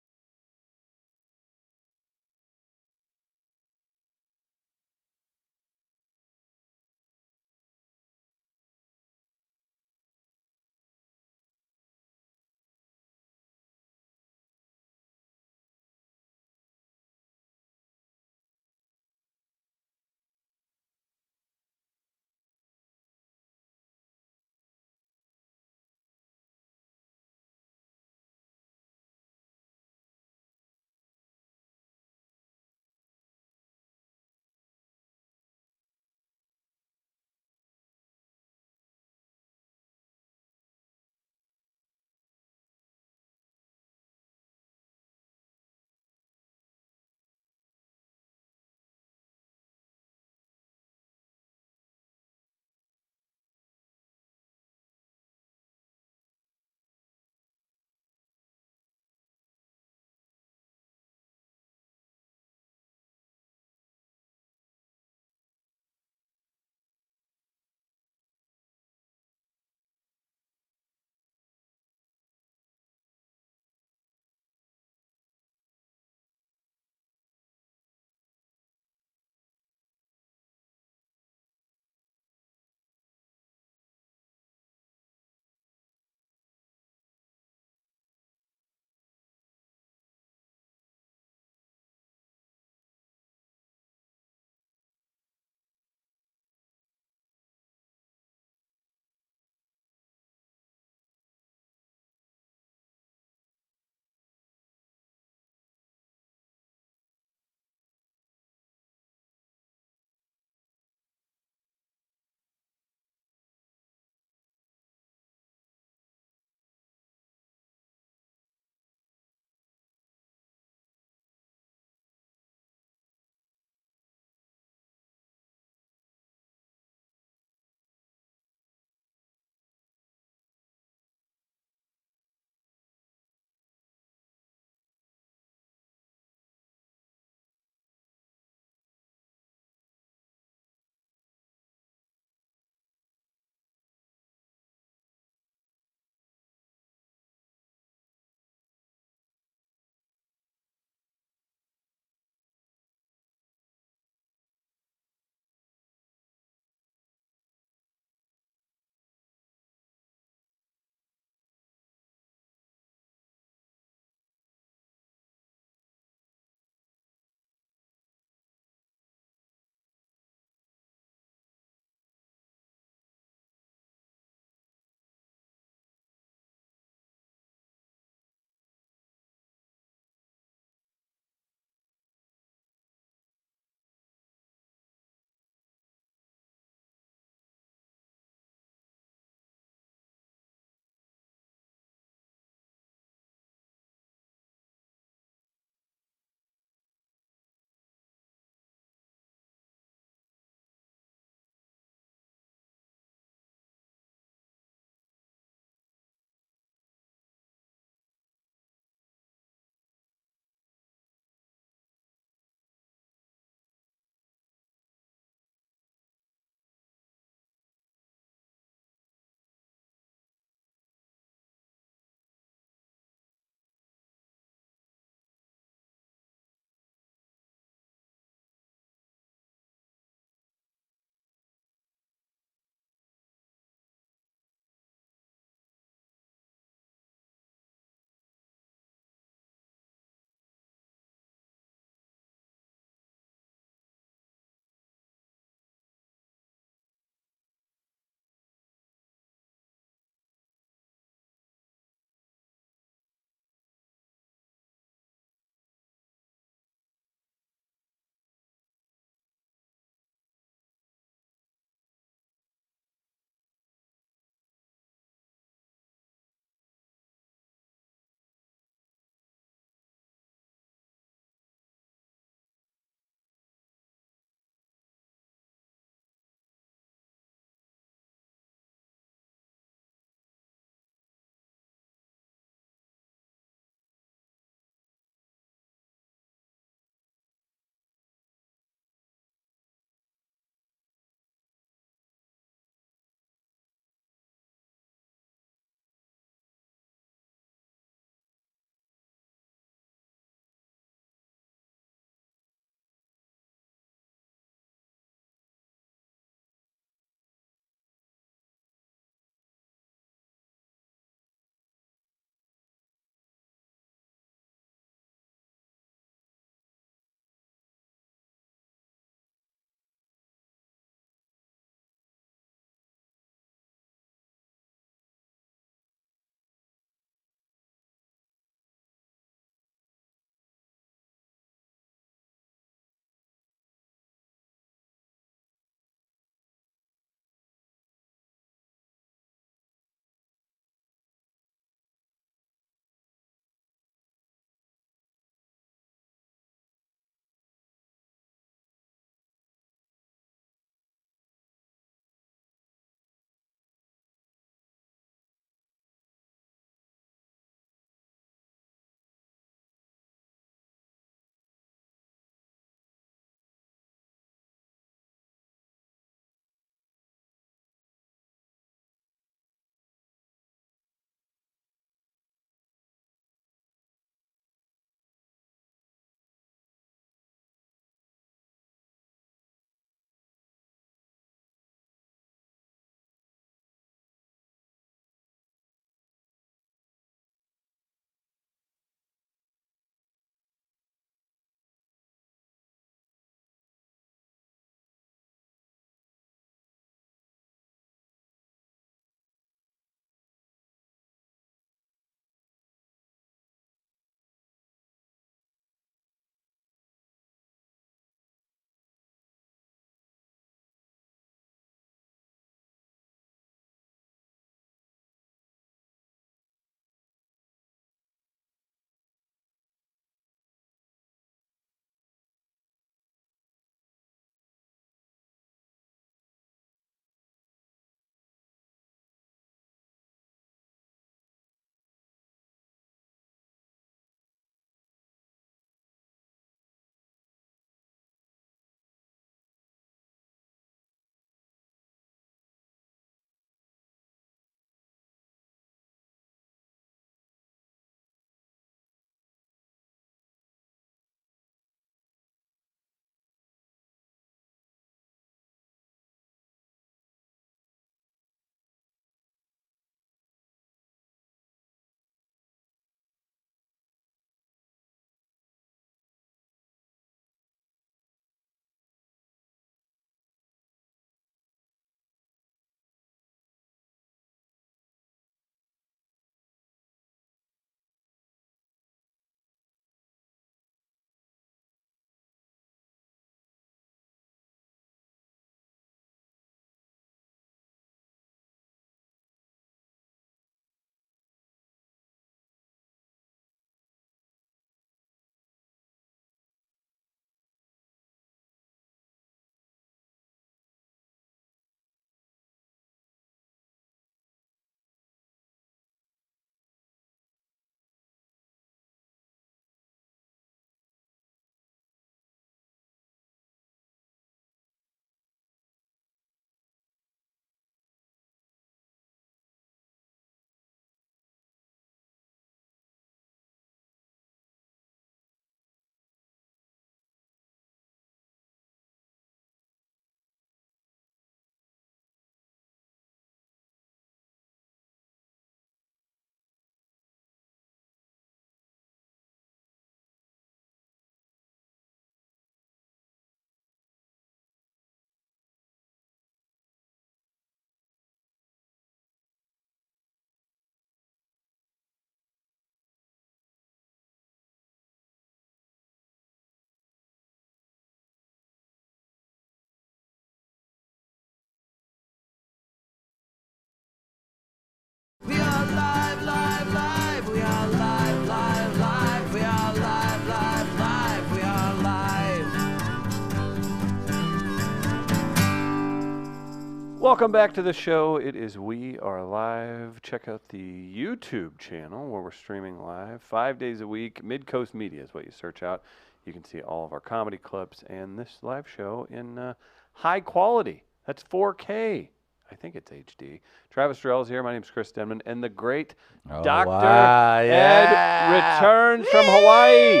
Welcome back to the show. It is We Are Live. Check out the YouTube channel where we're streaming live 5 days a week. Midcoast Media is what you search out. You can see all of our comedy clips and this live show in high quality. That's 4K. I think it's HD. Travis Jarrell is here. My name's Chris Denman. And the great Dr. wow, Ed yeah. returns from Hawaii.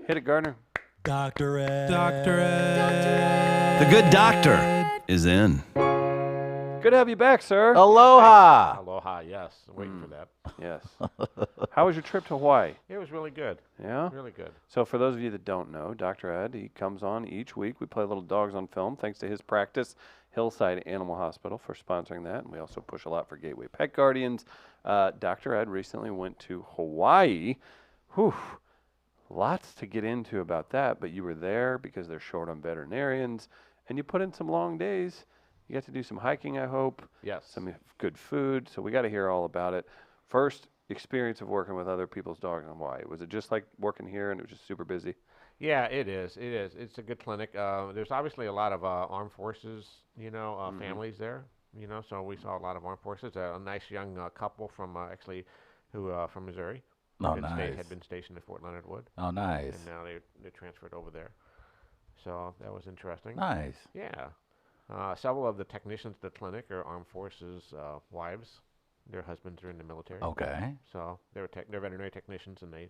Hit it, Gardner. Dr. Ed. Dr. Ed. The good doctor is in. Good to have you back, sir. Aloha. Aloha, yes. I'm waiting for that. Yes. How was your trip to Hawaii? It was really good. Yeah? Really good. So for those of you that don't know, Dr. Ed, he comes on each week. We play little dogs on film thanks to his practice, Hillside Animal Hospital, for sponsoring that. And we also push a lot for Gateway Pet Guardians. Dr. Ed recently went to Hawaii. Whew. Lots to get into about that, but you were there because they're short on veterinarians, and you put in some long days. You got to do some hiking, I hope. Yes. Some good food. So we got to hear all about it. First, experience of working with other people's dogs in Hawaii. Was it just like working here and it was just super busy? Yeah, it is. It is. It's a good clinic. There's obviously a lot of armed forces, families there. So we saw a lot of armed forces. A nice young couple from from Missouri. Oh, nice. Had been stationed at Fort Leonard Wood. Oh, nice. And now they transferred over there. So that was interesting. Nice. Yeah. Several of the technicians at the clinic are armed forces wives. Their husbands are in the military. Okay. So they're veterinary technicians, and they,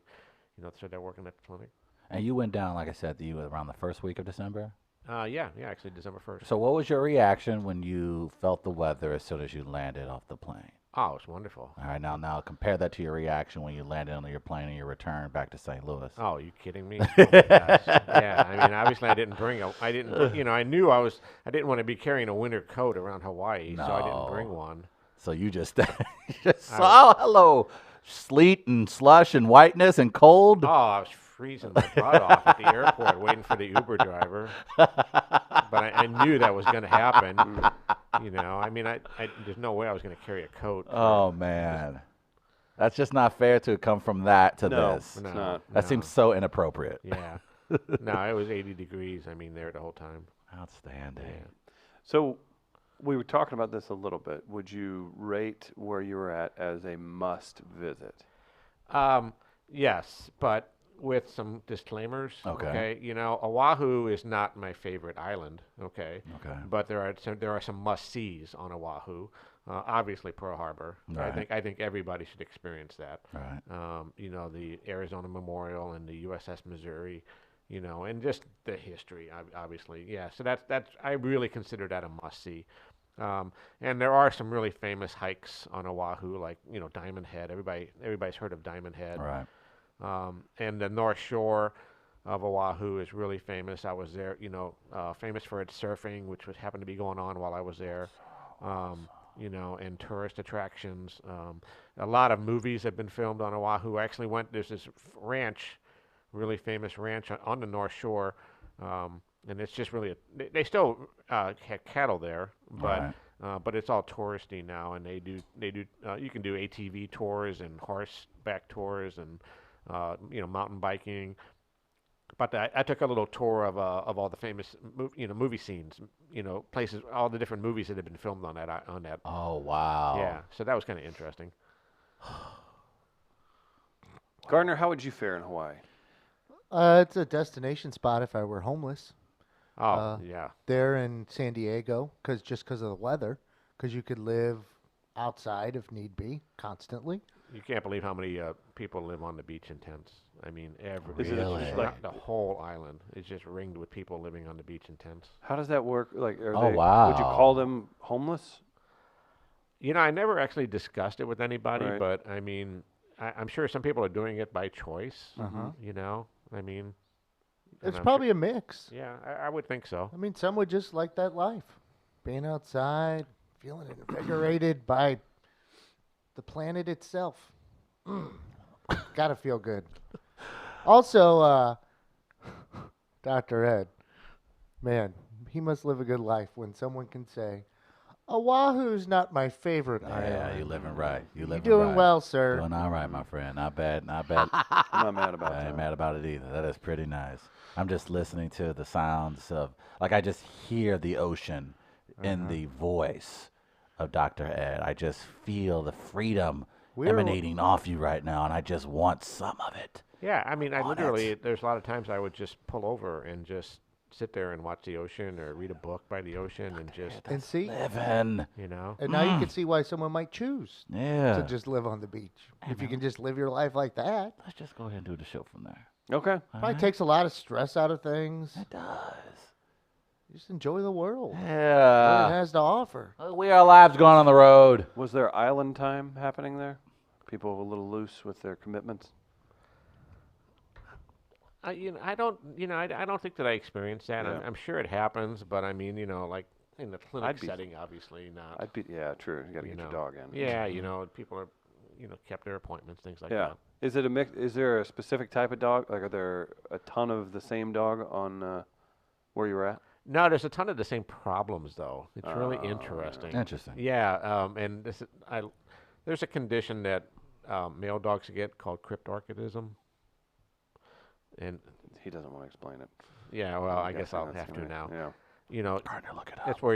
so they're working at the clinic. And you went down, like I said, around the first week of December? Yeah, actually December 1st. So what was your reaction when you felt the weather as soon as you landed off the plane? Oh, it's wonderful. All right, now compare that to your reaction when you landed on your plane and your return back to St. Louis. Oh, are you kidding me? Oh my gosh. Yeah, I mean, obviously I didn't, I knew I didn't want to be carrying a winter coat around Hawaii, so I didn't bring one. So you just saw, hello, sleet and slush and whiteness and cold. Oh, I was freezing my butt off at the airport waiting for the Uber driver. But I knew that was going to happen. I mean, there's no way I was going to carry a coat. Oh, man. That's just not fair to come from that to this. It's not. That seems so inappropriate. Yeah. No, it was 80 degrees, there the whole time. Outstanding. Yeah. So we were talking about this a little bit. Would you rate where you were at as a must visit? Yes, but with some disclaimers. Okay. Oahu is not my favorite island. Okay. Okay. But there are some must-sees on Oahu. Obviously, Pearl Harbor. Right. I think everybody should experience that. Right. The Arizona Memorial and the USS Missouri. And just the history, obviously. Yeah. So that's I really consider that a must-see. And there are some really famous hikes on Oahu, like Diamond Head. Everybody's heard of Diamond Head. Right. And the North Shore of Oahu is really famous. I was there, famous for its surfing, which happened to be going on while I was there. And tourist attractions. A lot of movies have been filmed on Oahu. I actually there's this ranch, really famous ranch on the North Shore, and it's just really they still have cattle there, but but it's all touristy now, and they do you can do ATV tours and horseback tours and mountain biking. But I took a little tour of all the famous movie scenes, places, all the different movies that have been filmed on that. Oh, wow. Yeah, so that was kind of interesting. Gardner, how would you fare in Hawaii? It's a destination spot if I were homeless. Oh, yeah. There in San Diego, just because of the weather, because you could live outside if need be, constantly. You can't believe how many people live on the beach in tents. I mean, Really? the whole island is just ringed with people living on the beach in tents. How does that work? Like, wow. Would you call them homeless? I never actually discussed it with anybody, Right. but I mean, I'm sure some people are doing it by choice. I mean, It's probably a mix. yeah, I would think so. I mean, some would just like that life, being outside, feeling invigorated by the planet itself. Gotta feel good. Also, Dr. Ed, man, he must live a good life when someone can say, Oahu's not my favorite island. Yeah, you're living right. You're living doing right. well, sir. Doing all right, my friend. Not bad. Not bad. I'm not mad about I that. ain't mad about it either. That is pretty nice. I'm just listening to the sounds of, like, I just hear the ocean in the voice of Dr. Ed. I just feel the freedom We're- emanating off you right now, and I just want some of it. Yeah, I mean, I On it. literally, there's a lot of times I would just pull over and just sit there and watch the ocean or read a book by the ocean and just, And see, Living. you know. and now you can see why someone might choose Yeah. to just live on the beach. If you can just live your life like that, Let's just go ahead and do the show from there. Okay. probably takes a lot of stress out of things. It does. Just enjoy the world. What it Yeah. has to offer. We our lives going on the road. Was there island time happening there? People a little loose with their commitments? I don't think that I experienced that. Yeah. I'm sure it happens, but I mean, like in the clinic I'd be- setting, obviously not. I'd be, yeah, true. You got to you get your know. dog in. Yeah, people are, kept their appointments, things like Yeah. that. Is it a mix? Is there a specific type of dog? Like, are there a ton of the same dog on where you were at? No, there's a ton of the same problems though. It's really Oh, yeah. interesting. Interesting. Yeah, and there's a condition that male dogs get called cryptorchidism. And He doesn't want to explain it. yeah, well, I guess guessing I'll that's have to gonna- now. Yeah. Partner, look it up. That's where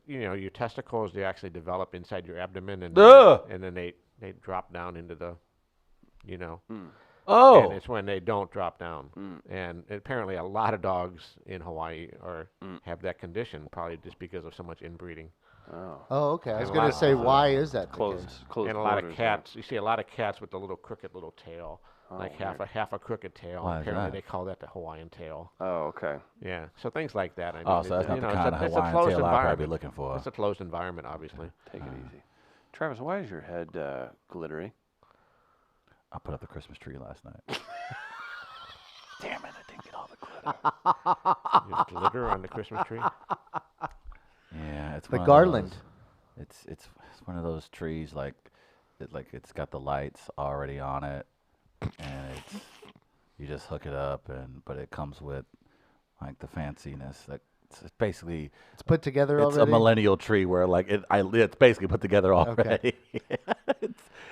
your testicles, they actually develop inside your abdomen, and Ugh. then they drop down into the, Mm. Oh. and it's when they don't drop down. Mm. And apparently, a lot of dogs in Hawaii Mm. have that condition, probably just because of so much inbreeding. Oh. Oh, okay. I was And a going lot to say, of- why is that the Closed. case? Closed. And a lot of quarters, cats. You see a lot of cats with the little crooked little tail, Oh, like weird. half a crooked tail. Why is Apparently, that? they call that the Hawaiian tail. Oh, okay. Yeah, so things like that. I mean, Oh, so that's not the kind of Hawaiian tail I'd probably be looking for. It's a closed environment, obviously. Take it easy. Travis, why is your head glittery? I put up the Christmas tree last night. Damn it, I didn't get all the glitter. There's glitter on the Christmas tree. Yeah, it's The one of garland. those- it's one of those trees like it's got the lights already on it, and you just hook it up but it comes with like the fanciness. Like it's basically It's put together it's already? a millennial tree where like it's basically put together already.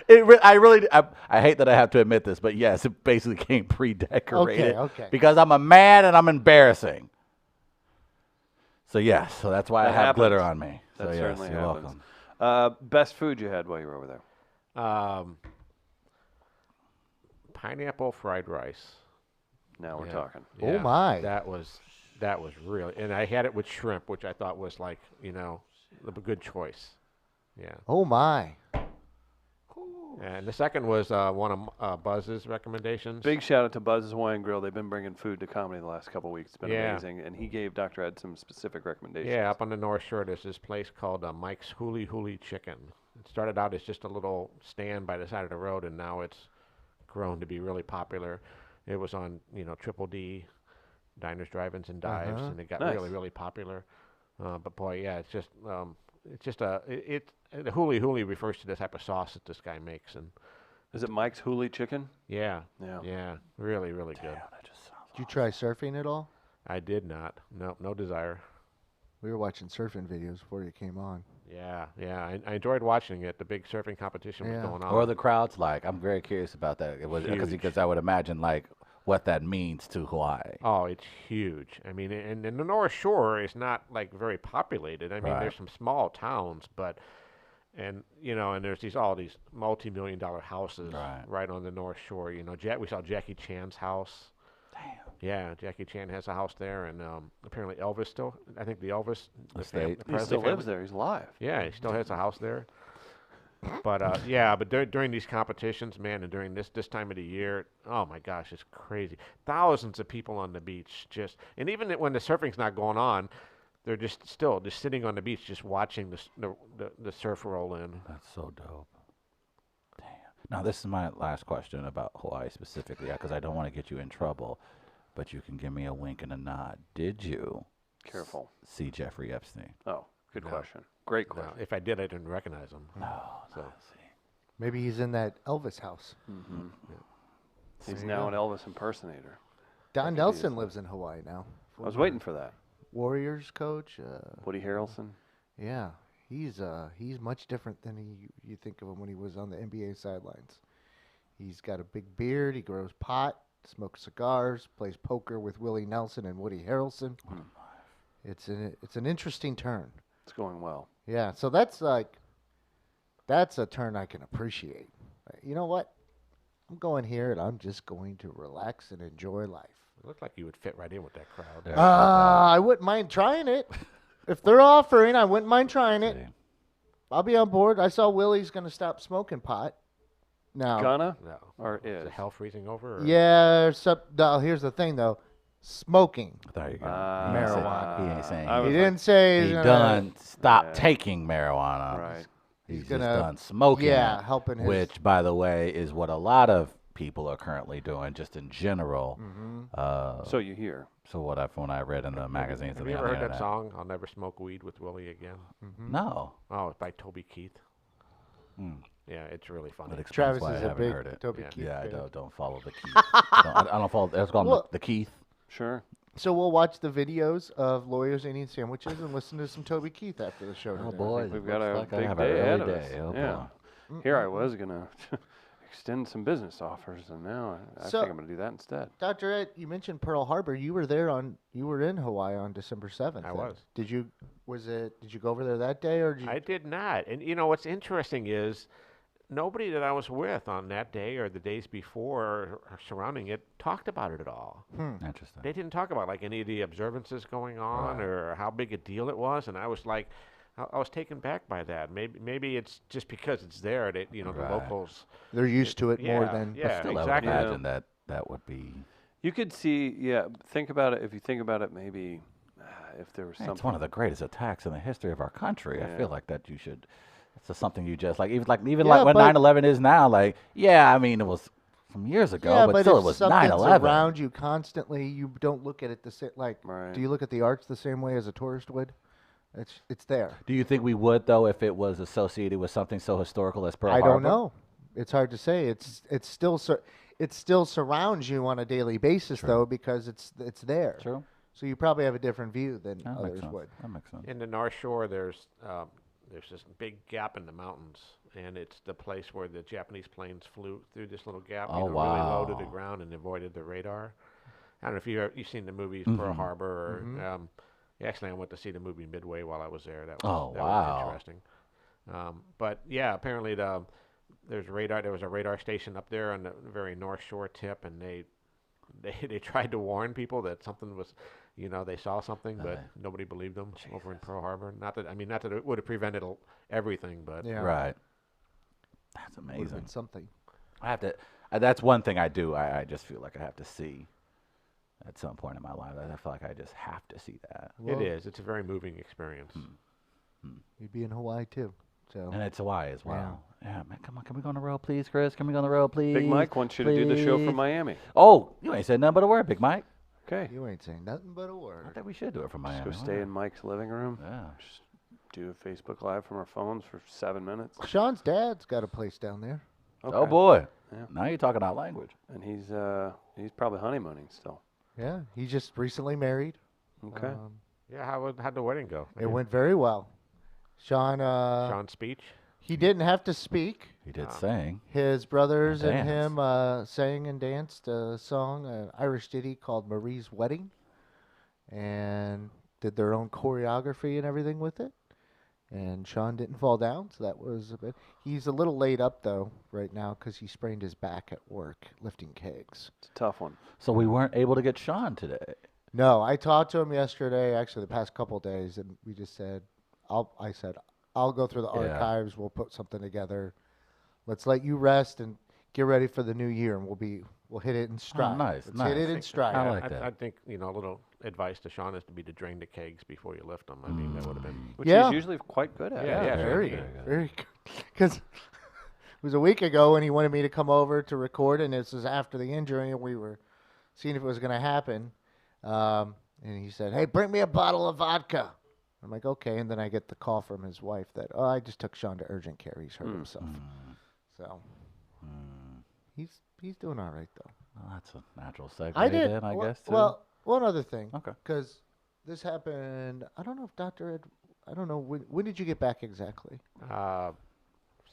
I hate that I have to admit this, but yes, it basically came pre-decorated. Okay. Because I'm a man and I'm embarrassing. So yes, so that's why That I have glitter happens. on me. That So yes, certainly you're happens. welcome. Best food you had while you were over there? Pineapple fried rice. Now we're Yeah. talking. Oh, Yeah, my. That was really, and I had it with shrimp, which I thought was like, a good choice. Yeah. Oh, my. And the second was one of Buzz's recommendations. Big shout out to Buzz's Hawaiian Grill. They've been bringing food to comedy the last couple of weeks. It's been Yeah. amazing. And he gave Dr. Ed some specific recommendations. Yeah, up on the North Shore, there's this place called Mike's Huli Huli Chicken. It started out as just a little stand by the side of the road, and now it's grown to be really popular. It was on, Triple D, Diners, Drive-Ins, and Dives, Uh-huh. and it got Nice. really, really popular. But boy, yeah, it's just the huli huli refers to the type of sauce that this guy makes, and Is it Mike's Huli Chicken? yeah, Yeah. really, really good. That just sounds Did you try surfing at all? I did not, no desire. We were watching surfing videos before you came on. Yeah, I enjoyed watching it. The big surfing competition was Yeah. going on. What are the crowds like? I'm very curious about that. It was Huge. because I would imagine like what that means to Hawaii. Oh, it's huge. I mean, and the North Shore is not like very populated. I mean, Right. there's some small towns, but and there's all these multi-million-dollar houses Right. on the North Shore. We saw Jackie Chan's house. Damn. Yeah, Jackie Chan has a house there, and apparently Elvis still. I think the Elvis Estate. the He Presley still lives family- there. He's alive. Yeah, he still has a house there. But during these competitions, man, and during this time of the year, oh my gosh, it's crazy. Thousands of people on the beach, and even when the surfing's not going on, they're just sitting on the beach, just watching the surf roll in. That's so dope. Damn. Now this is my last question about Hawaii specifically, because I don't want to get you in trouble, but you can give me a wink and a nod. Did you Careful. see Jeffrey Epstein? Oh, good No. question. Great No, question. if I did, I didn't recognize him. No. So See. Maybe he's in that Elvis house. Mm-hmm. There He's you now go. an Elvis impersonator. Don could be Nelson his- lives in Hawaii now. I was waiting for that. Warriors coach. Woody Harrelson. Yeah, he's much different than you think of him when he was on the NBA sidelines. He's got a big beard. He grows pot, smokes cigars, plays poker with Willie Nelson and Woody Harrelson. It's an interesting turn. It's going well. Yeah, so that's a turn I can appreciate. You know what? I'm going here and I'm just going to relax and enjoy life. It looked like you would fit right in with that crowd. Yeah. I wouldn't mind trying it. If they're offering, I wouldn't mind trying it. See. I'll be on board. I saw Willie's going to stop smoking pot. Now, Gonna No. or Is is? the hell freezing over? Or? yeah, no, here's the thing, though. Smoking. There you go. Marijuana. He ain't saying. I He was didn't say he he's gonna- done stopped Yeah. taking marijuana. Right. He's, He's just gonna- done smoking. Yeah, it, helping his. which, by the way, is what a lot of people are currently doing, just in general. So you hear. So when I read in the magazines Have and you the ever heard internet. that song, I'll Never Smoke Weed with Willie Again? No. Oh, it's by Toby Keith. Hmm. Yeah, it's really funny. That explains Travis why I is a haven't big heard it. Toby Yeah. Keith Yeah, I fan. don't follow the Keith. I don't follow. Let's call him Well- the Keith. Sure. So we'll watch the videos of lawyers eating sandwiches and listen to some Toby Keith after the show. Oh today. boy, We've it got a looks like I big have day an ahead early of us. day. Oh, Yeah. boy. Here I was gonna extend some business offers, and now I So- think I'm gonna do that instead. Dr. Ed, you mentioned Pearl Harbor. You were in Hawaii on December 7th. I then. was. Did you go over there that day or did you? I did not. And you know what's interesting is nobody that I was with on that day or the days before or surrounding it talked about it at all. Interesting. They didn't talk about like any of the observances going on Right. or how big a deal it was, and I was like, I was taken back by that. Maybe it's just because it's there that the Right. locals. They're used to it more yeah, than. yeah, Still, exactly. I would imagine that would be. You could see, yeah. Think about it. If you think about it, maybe if there was Hey, something. it's one of the greatest attacks in the history of our country. I Yeah. feel like that you should. It's just something you just like even Yeah, like when but- 9/11 is now. Like, yeah, I mean it was some years ago, Yeah, but still if it was something's 9/11. around you constantly, you don't look at it the same. Like, Right. do you look at the arts the same way as a tourist would? It's there. Do you think we would though if it was associated with something so historical as Pearl I Harbor? don't know. It's hard to say. It still surrounds you on a daily basis though because it's there. True. So you probably have a different view than That makes others sense. would. That makes sense. In the North Shore, there's this big gap in the mountains, and it's the place where the Japanese planes flew through this little gap. Oh, really low to the wow. ground and avoided the radar. I don't know if you've seen the movies Mm-hmm. Pearl Harbor. Or, actually, I went to see the movie Midway while I was there. That was, Oh, that wow. was interesting. But yeah, apparently there's radar. There was a radar station up there on the very North Shore tip, and they tried to warn people that something was, they saw something, but nobody believed them over in Pearl Harbor. Not that it would have prevented everything, but Yeah. Right. That's Would have amazing. been something. I have to. That's one thing I do. I just feel like I have to see at some point in my life. I feel like I just have to see that. Well, it is. It's a very moving experience. You'd be in Hawaii too. So And it's Hawaii as well. Yeah, man, come on. Can we go on the road, please, Chris? Can we go on the road, please? Big Mike wants you to do the show Please? from Miami. Oh, you ain't said nothing but a word, Big Mike. Okay. you ain't saying nothing but a I word. think we should do it from Just Miami. go Why stay not? in Mike's living room. Yeah. Just do a Facebook Live from our phones for 7 minutes. Sean's dad's got a place down there. Okay. Oh boy. Yeah. Now you're talking our language. And he's probably honeymooning still. Yeah, he just recently married. Okay. Yeah, how'd the wedding go? It went very well. Sean, Sean's speech. he didn't have to speak. He did sing. His brothers And and him sang and danced a song, an Irish ditty called Marie's Wedding, and did their own choreography and everything with it. And Sean didn't fall down, so that was a bit. He's a little laid up, though, right now because he sprained his back at work lifting kegs. It's a tough one. So we weren't able to get Sean today. No, I talked to him yesterday, actually the past couple days, and we just said, I said, I'll go through the Yeah. archives, we'll put something together. Let's let you rest and get ready for the new year, and we'll hit it in stride. nice, Let's nice. hit it in stride. I like I that. think a little advice to Sean is to be to drain the kegs before you lift them. I mean, that would have been. Which Yeah. he's usually quite good at. Yeah, very, sure. very good. Because it was a week ago when he wanted me to come over to record, and this was after the injury, and we were seeing if it was going to happen. And he said, "Hey, bring me a bottle of vodka." I'm like, "Okay." And then I get the call from his wife that, "Oh, I just took Sean to urgent care. He's hurt himself." So he's doing all right though. Well, that's a natural segue I did. then, I guess. Too. Well, one other thing. Okay. Because this happened. I don't know if Dr. Ed. I don't know when did you get back exactly?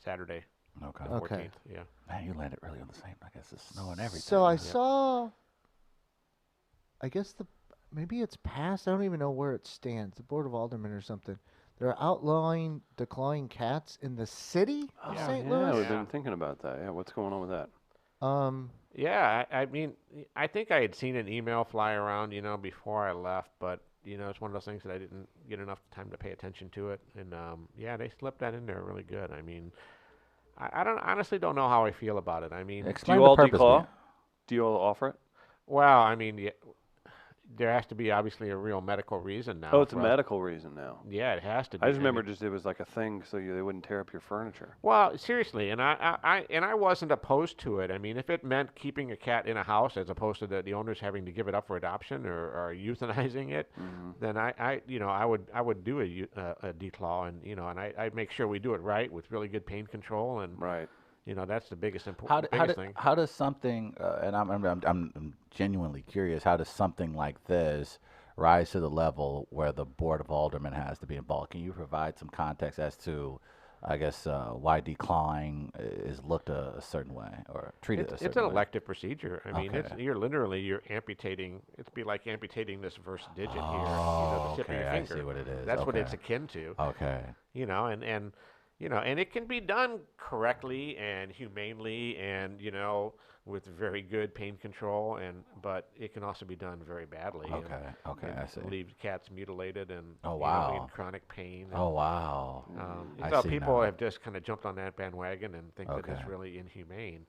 Saturday, Okay. 14th. Yeah. Man, you landed really on the same. I guess it's snow and everything. So I saw. I guess maybe it's passed. I don't even know where it stands. The Board of Aldermen or something. They're outlawing declawing cats in the city of Oh, St. yeah, Louis. we've been thinking about that. Yeah, what's going on with that? Yeah, I mean, I think I had seen an email fly around, before I left, but it's one of those things that I didn't get enough time to pay attention to it, and yeah, they slipped that in there really good. I mean, I don't honestly don't know how I feel about it. I mean, Do Explain you the all purpose. declaw? Do you all offer it? well, I mean, yeah, there has to be obviously a real medical reason now. Oh, it's a for us- medical reason now. Yeah, it has to be. I just mean- remember just it was like a thing so they wouldn't tear up your furniture. Well, seriously, and I wasn't opposed to it. I mean, if it meant keeping a cat in a house as opposed to the owners having to give it up for adoption or euthanizing it, then I would do a declaw, and and I'd make sure we do it right with really good pain control, and Right. that's the biggest How, important d- how, biggest d- thing. how does something, and I'm genuinely curious, how does something like this rise to the level where the Board of Aldermen has to be involved? Can you provide some context as to, I guess, why declawing is looked a certain way or treated a certain It's an way? elective procedure. I mean, Okay. you're amputating. It'd be like amputating this first digit here, Oh, the tip of okay, your I finger. see what it is. That's what it's Okay. akin to. Okay. And it can be done correctly and humanely and with very good pain control, but it can also be done very badly. Okay, and I see. leave cats mutilated and Oh, in wow. chronic pain. Oh, wow. I So see people now. have just kind of jumped on that bandwagon and think that it's Okay. really inhumane.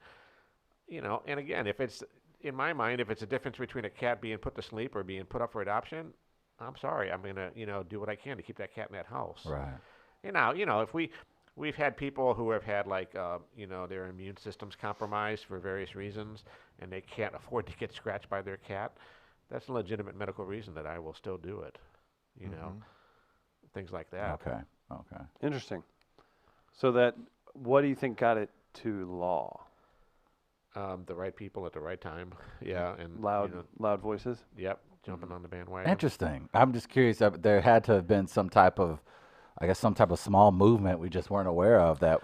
And again, if it's in my mind, if it's a difference between a cat being put to sleep or being put up for adoption, I'm sorry, I'm gonna do what I can to keep that cat in that house. Right. If we've had people who have had their immune system's compromised for various reasons, and they can't afford to get scratched by their cat. That's a legitimate medical reason that I will still do it. Things like that. Okay. Interesting. So what do you think got it to law? The right people at the right time. Yeah, and Loud voices? Yep, jumping on the bandwagon. Interesting. I'm just curious. There had to have been some type of small movement we just weren't aware of that.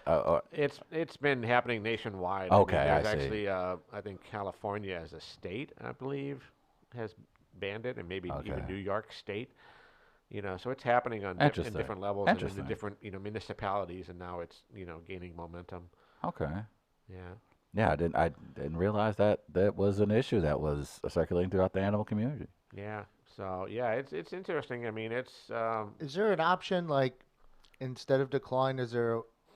It's been happening nationwide. Okay, there's I see. actually I think California as a state, I believe, has banned it, and maybe even Okay. New York State. So it's happening on in Interesting. different levels and in the Interesting. different municipalities, and now it's gaining momentum. Okay. Yeah. Yeah, I didn't realize that was an issue that was circulating throughout the animal community. Yeah. So yeah, it's interesting. I mean, it's Is there an option like instead of decline?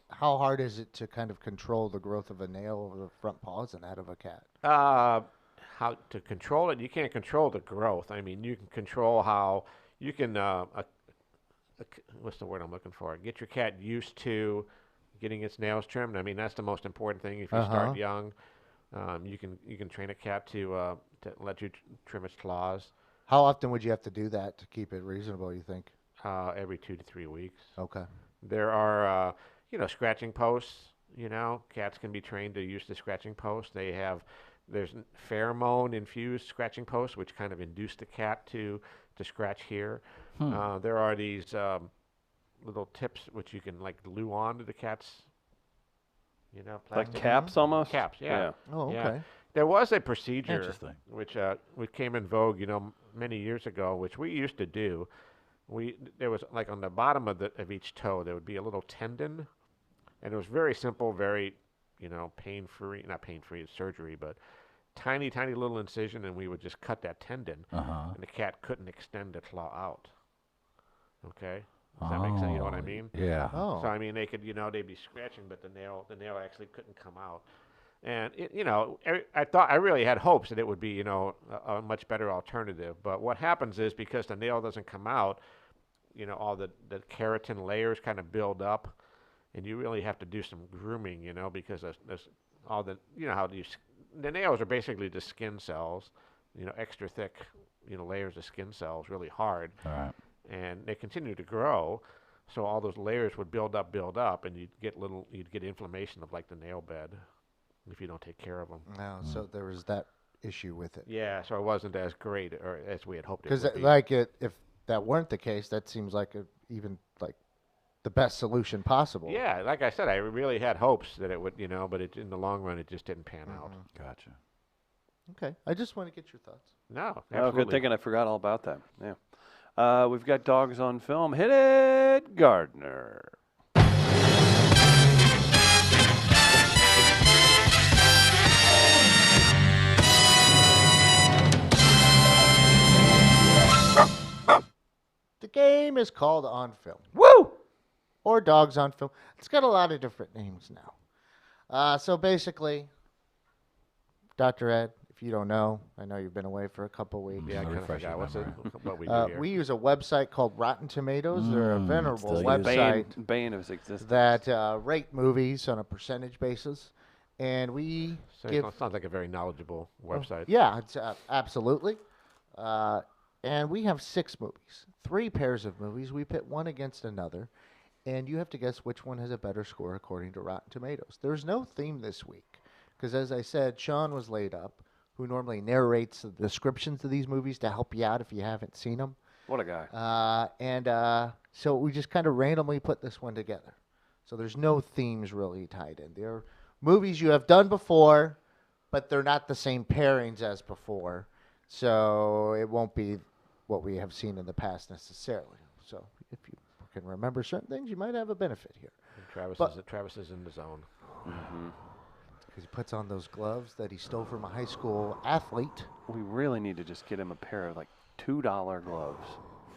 How hard is it to kind of control the growth of a nail over the front paws and that of a cat? how to control it. You can't control the growth. I mean, you can control how you can. What's the word I'm looking for? Get your cat used to getting its nails trimmed. I mean, that's the most important thing. If you start young, you can train a cat to let you trim its claws How often would you have to do that to keep it reasonable, you think? every 2 to 3 weeks. Okay. There are scratching posts. Cats can be trained to use the scratching post. There's pheromone infused scratching posts, which kind of induce the cat to scratch here. There are these little tips which you can glue onto the cat's, Like plastic caps almost? caps. Yeah. Oh, Yeah. okay. There was a procedure Interesting. which came in vogue, many years ago, which we used to do. There was on the bottom of each toe there would be a little tendon, and it was very simple, very pain-free, not pain-free, it's surgery, but tiny little incision, and we would just cut that tendon, and the cat couldn't extend the claw out. Okay, does that make sense? You know what I mean? Yeah. Oh. So I mean, they could, they'd be scratching, but the nail actually couldn't come out. And I really had hopes that it would be, a much better alternative. But what happens is because the nail doesn't come out, all the keratin layers kind of build up, and you really have to do some grooming, because there's all the, how the nails are basically the skin cells, extra thick, layers of skin cells, really hard. All right. And they continue to grow, so all those layers would build up, and you'd get inflammation of the nail bed if you don't take care of them. No, so there was that issue with it. Yeah, so it wasn't as great or as we had hoped it Because would be. if that weren't the case, that seems like even the best solution possible. Yeah, like I said, I really had hopes that it would, but in the long run, it just didn't pan out. Gotcha. Okay. I just want to get your thoughts. No, Oh, absolutely. good thinking. I forgot all about that. Yeah. We've got Dogs on Film. Hit it, Gardner. The game is called On Film. Woo! Or Dogs on Film. It's got a lot of different names now. So basically, Dr. Ed, if you don't know, I know you've been away for a couple weeks. Yeah, I kind of refresh your forgot what we do here. We use a website called Rotten Tomatoes. They're a venerable still use it. website Bane of his existence. that rate movies on a percentage basis. And we So give... it sounds like a very knowledgeable website. Yeah, it's, absolutely. And we have 6 movies, 3 pairs of movies. We pit one against another, and you have to guess which one has a better score according to Rotten Tomatoes. There's no theme this week because, as I said, Sean was laid up, who normally narrates the descriptions of these movies to help you out if you haven't seen them. What a guy. So we just kind of randomly put this one together. So there's no themes really tied in. They're movies you have done before, but they're not the same pairings as before. So it won't be what we have seen in the past necessarily. So if you can remember certain things, you might have a benefit here. And Travis is in the zone. Because he puts on those gloves that he stole from a high school athlete. We really need to just get him a pair of like $2 gloves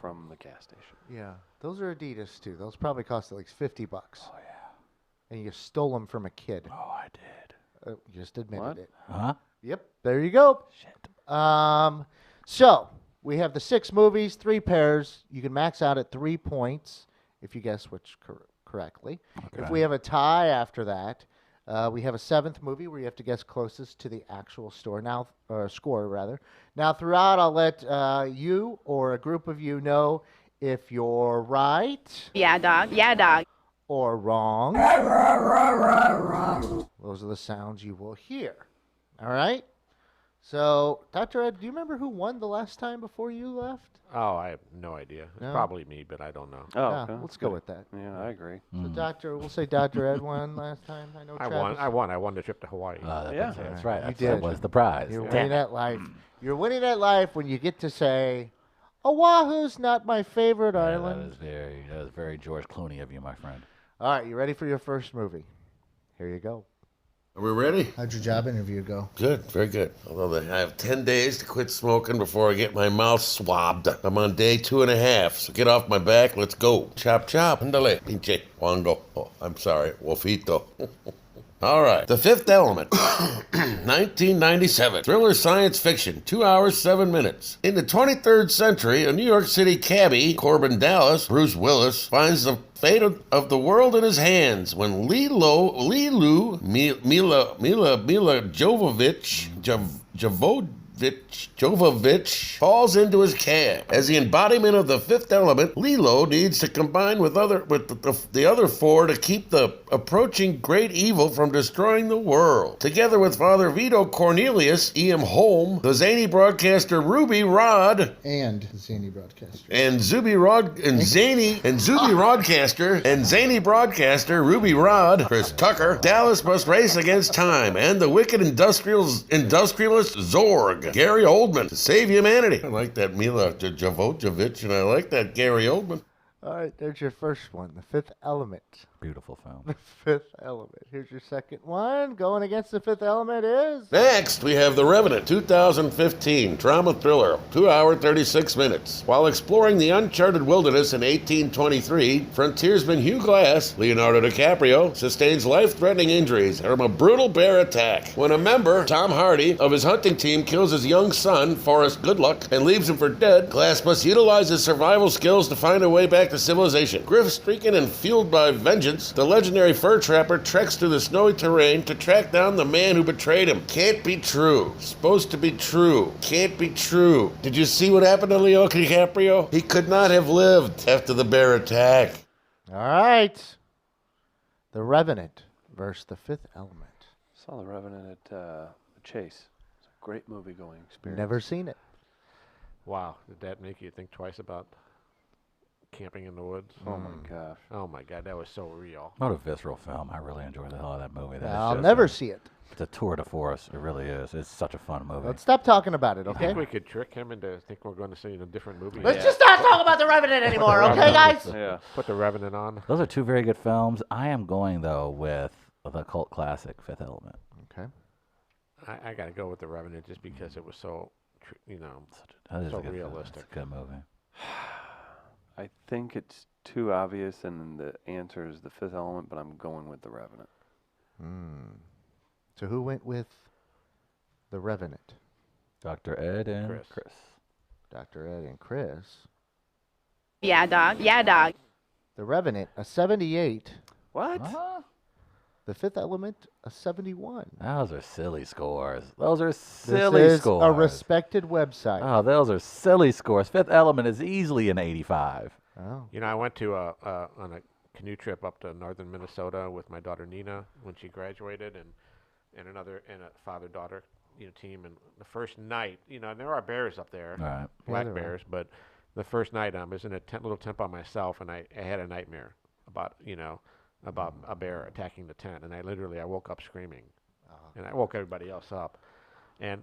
from the gas station. Yeah, those are Adidas too. Those probably cost at least $50. Oh yeah. And you stole them from a kid. Oh, I did. You just admitted What? it. Huh? Yep, there you go. Shit. So we have the 6 movies, 3 pairs. You can max out at 3 points if you guess which correctly. If Okay. we have a tie after that, we have a 7th movie where you have to guess closest to the actual score. Now, throughout, I'll let you or a group of you know if you're right Yeah, dog. Yeah, dog. or wrong. Those are the sounds you will hear. All right? So, Dr. Ed, do you remember who won the last time before you left? Oh, I have no idea. It's No? probably me, but I don't know. Oh, Yeah, okay. let's go with that. Yeah, I agree. So, we'll say Dr. Ed won last time. I know I Travis. won. I won the trip to Hawaii. Yeah. That's right. You That did. was the prize. You're Damn winning it. at life. You're winning at life when you get to say, Oahu's not my favorite Yeah, island. that is very George Clooney of you, my friend. All right, you ready for your first movie? Here you go. Are we ready? How'd your job interview go? Good, very good. Although I have 10 days to quit smoking before I get my mouth swabbed. I'm on day 2.5, so get off my back, let's go. Chop chop, andale, pinche, wango. Oh, I'm sorry, wofito. All right, The Fifth Element, 1997. Thriller science fiction, 2 hours, 7 minutes. In the 23rd century, a New York City cabbie, Corbin Dallas, Bruce Willis, finds the fate of the world in his hands when Mila Jovovich falls into his cab. As the embodiment of the fifth element, Lilo needs to combine with the other 4 to keep the approaching great evil from destroying the world. Together with Father Vito Cornelius, E.M. Holm, the zany broadcaster Ruby Rod, And the Zany broadcaster. and zany broadcaster Ruby Rod, Chris Tucker, Dallas must race against time and the wicked industrialist Zorg, Gary Oldman, to save humanity. I like that Mila Jovovich, and I like that Gary Oldman. All right, there's your first one, The Fifth Element. Beautiful film. The Fifth Element. Here's your second one. Going against The Fifth Element is... Next, we have The Revenant, 2015, drama thriller, 2 hour, 36 minutes. While exploring the uncharted wilderness in 1823, frontiersman Hugh Glass, Leonardo DiCaprio, sustains life-threatening injuries from a brutal bear attack. When a member, Tom Hardy, of his hunting team kills his young son, Forrest Goodluck, and leaves him for dead, Glass must utilize his survival skills to find a way back to civilization. Griff-stricken and fueled by vengeance, the legendary fur trapper treks through the snowy terrain to track down the man who betrayed him. Can't be true. Supposed to be true. Can't be true. Did you see what happened to Leo DiCaprio? He could not have lived after the bear attack. All right. The Revenant versus The Fifth Element. Saw The Revenant at the Chase. It's a great movie-going experience. Never seen it. Wow, did that make you think twice about camping in the woods. Oh my gosh. Oh my God, that was so real. What a visceral film. I really enjoyed the hell out of that movie. That is I'll just never see it. It's a tour de force. It really is. It's such a fun movie. Let's stop talking about it, I okay? think we could trick him into thinking we're going to see a different movie. Let's just not talk about The Revenant anymore, okay, guys? Yeah. Put the Revenant on. Those are two very good films. I am going, though, with the cult classic Fifth Element. Okay. I got to go with the Revenant just because it was so, That is So a good film. realistic. It's a good movie. I think it's too obvious, and the answer is The Fifth Element, but I'm going with The Revenant. So who went with The Revenant? Dr. Ed and Chris. Chris. Dr. Ed and Chris. Yeah, dog. Yeah, dog. The Revenant, a 78. What? Huh? The Fifth Element, a 71. Those are silly scores. Those are This silly is scores. a respected website. Oh, those are silly scores. Fifth Element is easily an 85. Oh. I went to on a canoe trip up to northern Minnesota with my daughter Nina when she graduated, and a father-daughter team. And the first night, and there are bears up there, All right. black there are. bears. But the first night, I was in a little tent by myself, and I had a nightmare about a bear attacking the tent, and I woke up screaming, and I woke everybody else up. And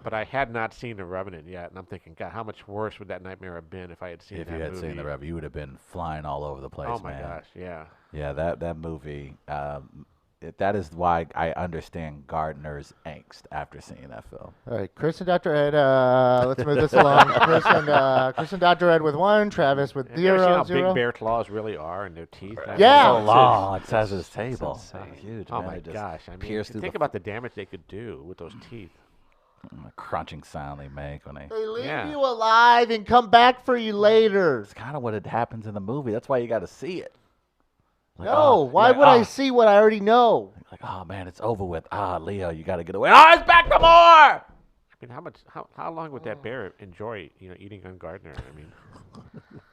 but I had not seen The Revenant yet, and I'm thinking, God, how much worse would that nightmare have been if I had seen If that you had movie? seen the Rev, you would have been flying all over the place, Oh my man. gosh, yeah. Yeah, that movie. That is why I understand Gardner's angst after seeing that film. All right, Chris and Dr. Ed, let's move this along. Chris and Dr. Ed with 1, Travis with Have you ever seen how 0. big bear claws really are and their teeth? Yeah. So long. It says his table. insane. It's huge. Oh man. my It just gosh! I mean, pierce through think the about the damage they could do with those teeth. the crunching sound they make when they. They leave Yeah. you alive and come back for you later. It's kind of what it happens in the movie. That's why you got to see it. Like, No, oh, why like, would I oh, see what I already know? Like, oh man, it's over with. Leo, you got to get away. Oh, it's back for more. I mean, how long would that bear enjoy eating on Gardner? I mean,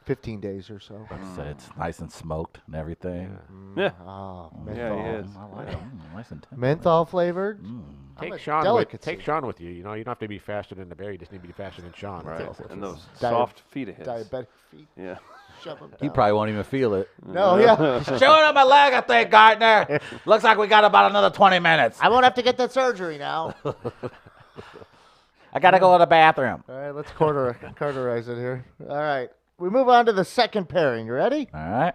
15 days or so. It's nice and smoked and everything. Yeah. Oh, Yeah, he is. I like it. Nice and tender. menthol flavored. Mm. take a Sean delicacy. with you. You don't have to be faster than the bear. You just need to be faster than Sean. Right. That's all. And those Dia- soft feet of his. Diabetic feet. Yeah. Shove them He down. probably won't even feel it. No, yeah. Chewing up my leg, I think, Gardner. Looks like we got about another 20 minutes. I won't have to get that surgery now. I got to go to the bathroom. All right, let's cauterize it here. All right. We move on to the second pairing. You ready? All right.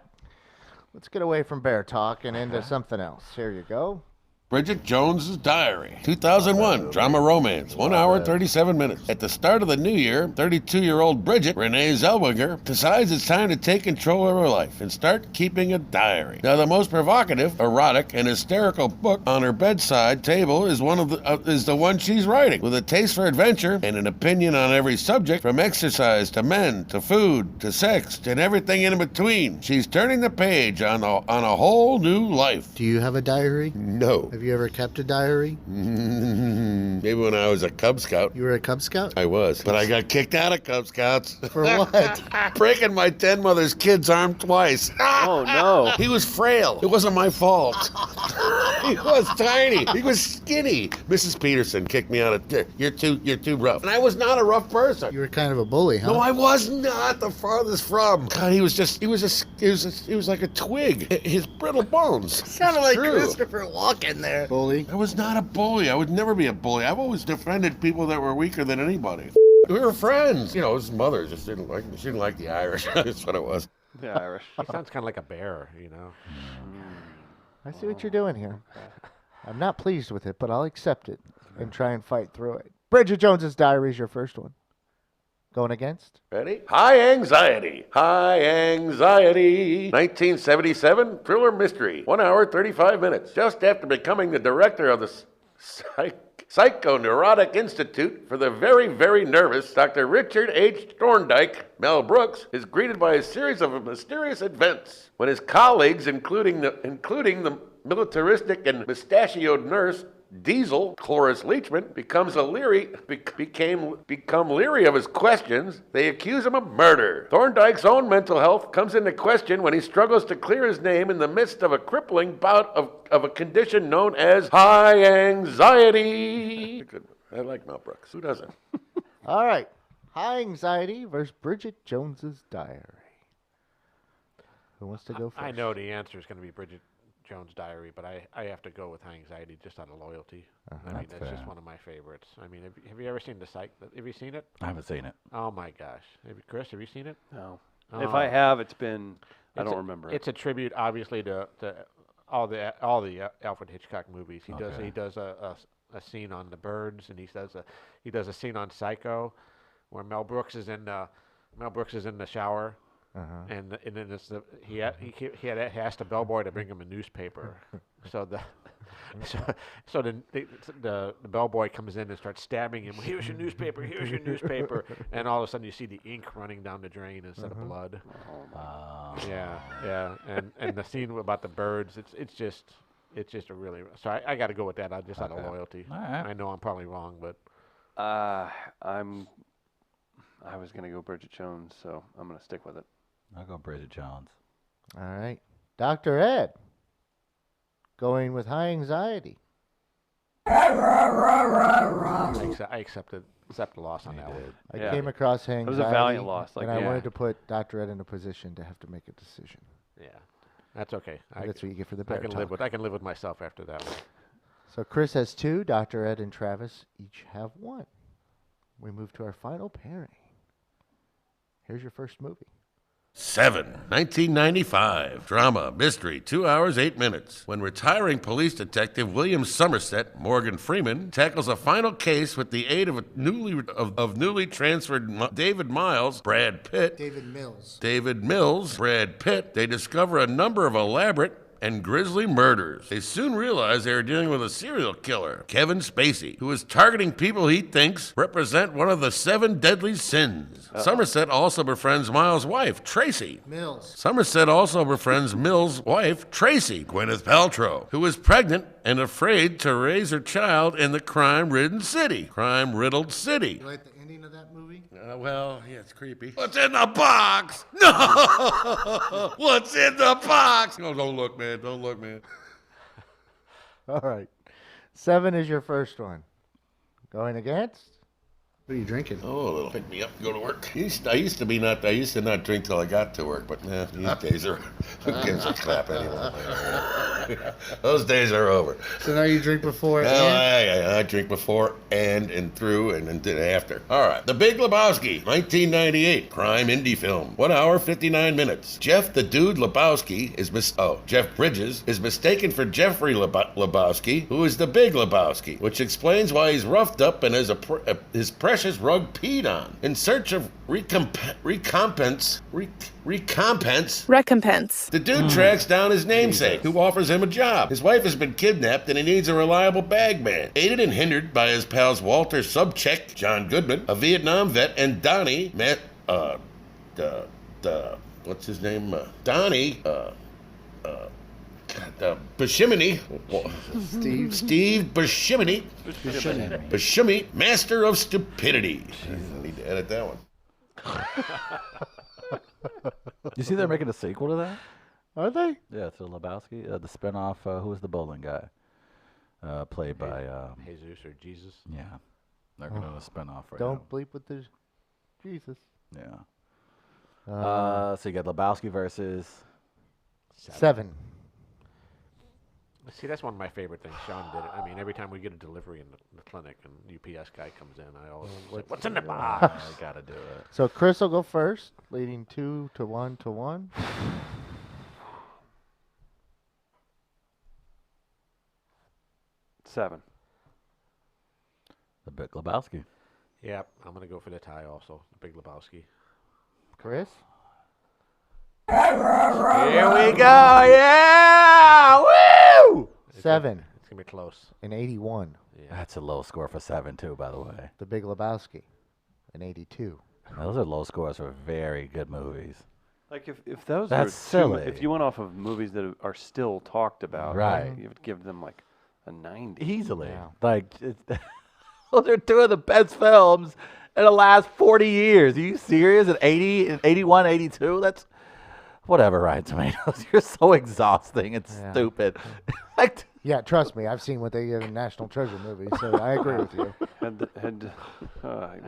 Let's get away from bear talk and into something else. Here you go. Bridget Jones's Diary, 2001, drama romance, 1 hour, 37 minutes. At the start of the new year, 32-year-old Bridget, Renee Zellweger, decides it's time to take control of her life and start keeping a diary. Now, the most provocative, erotic, and hysterical book on her bedside table is the one she's writing, with a taste for adventure and an opinion on every subject, from exercise to men to food to sex and everything in between. She's turning the page on a whole new life. Do you have a diary? No. Have you ever kept a diary? Maybe when I was a Cub Scout. You were a Cub Scout? I was, but I got kicked out of Cub Scouts. For what? Breaking my den mother's kid's arm twice. Oh, no. He was frail. It wasn't my fault. He was tiny. He was skinny. Mrs. Peterson kicked me out of there. You're too rough. And I was not a rough person. You were kind of a bully, huh? No, I was not the farthest from. God, he was like a twig. His brittle bones. Sounded like True. Christopher Walken there. Bully. I was not a bully. I would never be a bully. I've always defended people that were weaker than anybody. We were friends. His mother just didn't like me. She didn't like the Irish. That's what it was. The Irish. He sounds kind of like a bear. I see what you're doing here. I'm not pleased with it, but I'll accept it and try and fight through it. Bridget Jones's Diary is your first one. Going against? Ready? High Anxiety. High Anxiety. 1977 thriller mystery. 1 hour, 35 minutes. Just after becoming the director of the Psychoneurotic Institute for the very, very nervous Dr. Richard H. Thorndike, Mel Brooks, is greeted by a series of mysterious events when his colleagues, including the militaristic and mustachioed nurse Diesel, Cloris Leachman, become leery of his questions. They accuse him of murder. Thorndike's own mental health comes into question when he struggles to clear his name in the midst of a crippling bout of a condition known as high anxiety. Good. I like Mel Brooks. Who doesn't? All right. High Anxiety versus Bridget Jones's Diary. Who wants to go first? I know the answer is going to be Bridget Jones' Diary, but I have to go with High Anxiety just out of loyalty. I mean, That's that's just fair. one of my favorites. I mean, have you ever seen the Psych? Have you seen it? I haven't seen it. Oh my gosh, Chris, have you seen it? No. Oh. If I have, it's been. I It's don't a- remember it. It's a tribute, obviously, to all the Alfred Hitchcock movies. He does a scene on The Birds, and he does a scene on Psycho, where Mel Brooks is in the shower, and then he asked the bellboy to bring him a newspaper. So the bellboy comes in and starts stabbing him. Here's your newspaper. Here's your newspaper. And all of a sudden you see the ink running down the drain instead of blood. Yeah. And the scene about the birds. It's just a really. So I got to go with that. Out of loyalty. All right. I know I'm probably wrong, but I was gonna go Bridget Jones, so I'm gonna stick with it. I'll go Bridget Jones. All right. Dr. Ed. Going with High Anxiety. I accept the loss on that one. I Yeah. came across High It Anxiety. was a valiant loss, like, and I yeah. wanted to put Dr. Ed in a position to have to make a decision. Yeah, that's okay. That's what you get for the I bear can talk. I can live with myself after that one. So Chris has 2. Dr. Ed and Travis each have 1. We move to our final pairing. Here's your first movie. 7. 1995. Drama, mystery, 2 hours, 8 minutes. When retiring police detective William Somerset, Morgan Freeman, tackles a final case with the aid of a newly transferred David Miles, Brad Pitt. David Mills. David Mills, Brad Pitt, they discover a number of elaborate and grisly murders. They soon realize they are dealing with a serial killer, Kevin Spacey, who is targeting people he thinks represent one of the 7 deadly sins. Somerset also befriends Miles' wife, Tracy. Mills. Somerset also befriends Mills' wife, Tracy, Gwyneth Paltrow, who is pregnant and afraid to raise her child in the crime-riddled city. You like the ending of that movie? Well, yeah, it's creepy. What's in the box? No! What's in the box? No, don't look, man. Don't look, man. All right. 7 is your first one. Going against? What are you drinking? Oh, a little pick me up to go to work. I used to not drink till I got to work, but these days are who gives a crap anymore. Those days are over. So now you drink before Well, and? I drink before and through and then after. All right. The Big Lebowski, 1998, crime indie film. 1 hour, 59 minutes. Jeff the Dude Lebowski Jeff Bridges is mistaken for Jeffrey Lebowski, who is the Big Lebowski, which explains why he's roughed up and has his precious rug peed on. In search of recompense, the dude tracks down his namesake, who offers him a job. His wife has been kidnapped and he needs a reliable bagman. Aided and hindered by his pals Walter Subcheck, John Goodman, a Vietnam vet, and Donnie, what's his name? Donnie, Bashimini. Steve Bashimini. Bashimi, master of stupidity. I need to edit that one. You see they're making a sequel to that? Are they? Yeah, to Lebowski. The spinoff, who was the bowling guy? Played by, Jesus or Jesus. yeah. They're going to do a spinoff right Don't bleep with the Jesus. now. Yeah. So you got Lebowski versus... 7. See, that's one of my favorite things. Sean did it. I mean, every time we get a delivery in the clinic and UPS guy comes in, I always say, what's in the box? I got to do it. So Chris will go first, leading 2 to 1 to 1. Seven. The Big Lebowski. Yep, I'm going to go for the tie also. The Big Lebowski. Chris? Here we go. Yeah! Woo! 7 It's going to be close. and 81. That's a low score for 7, too, by the way. The Big Lebowski, an 82. Those are low scores for very good movies. Like if those That's are silly. if you went off of movies that are still talked about, Right. you would give them like a 90. Easily. Yeah. Like, those are 2 of the best films in the last 40 years. Are you serious? At 80, and 81, 82? That's... Whatever, Rotten Tomatoes. You're so exhausting. It's Yeah. stupid. Like, Yeah, trust me, I've seen what they give in National Treasure movies, so I agree with you. I can't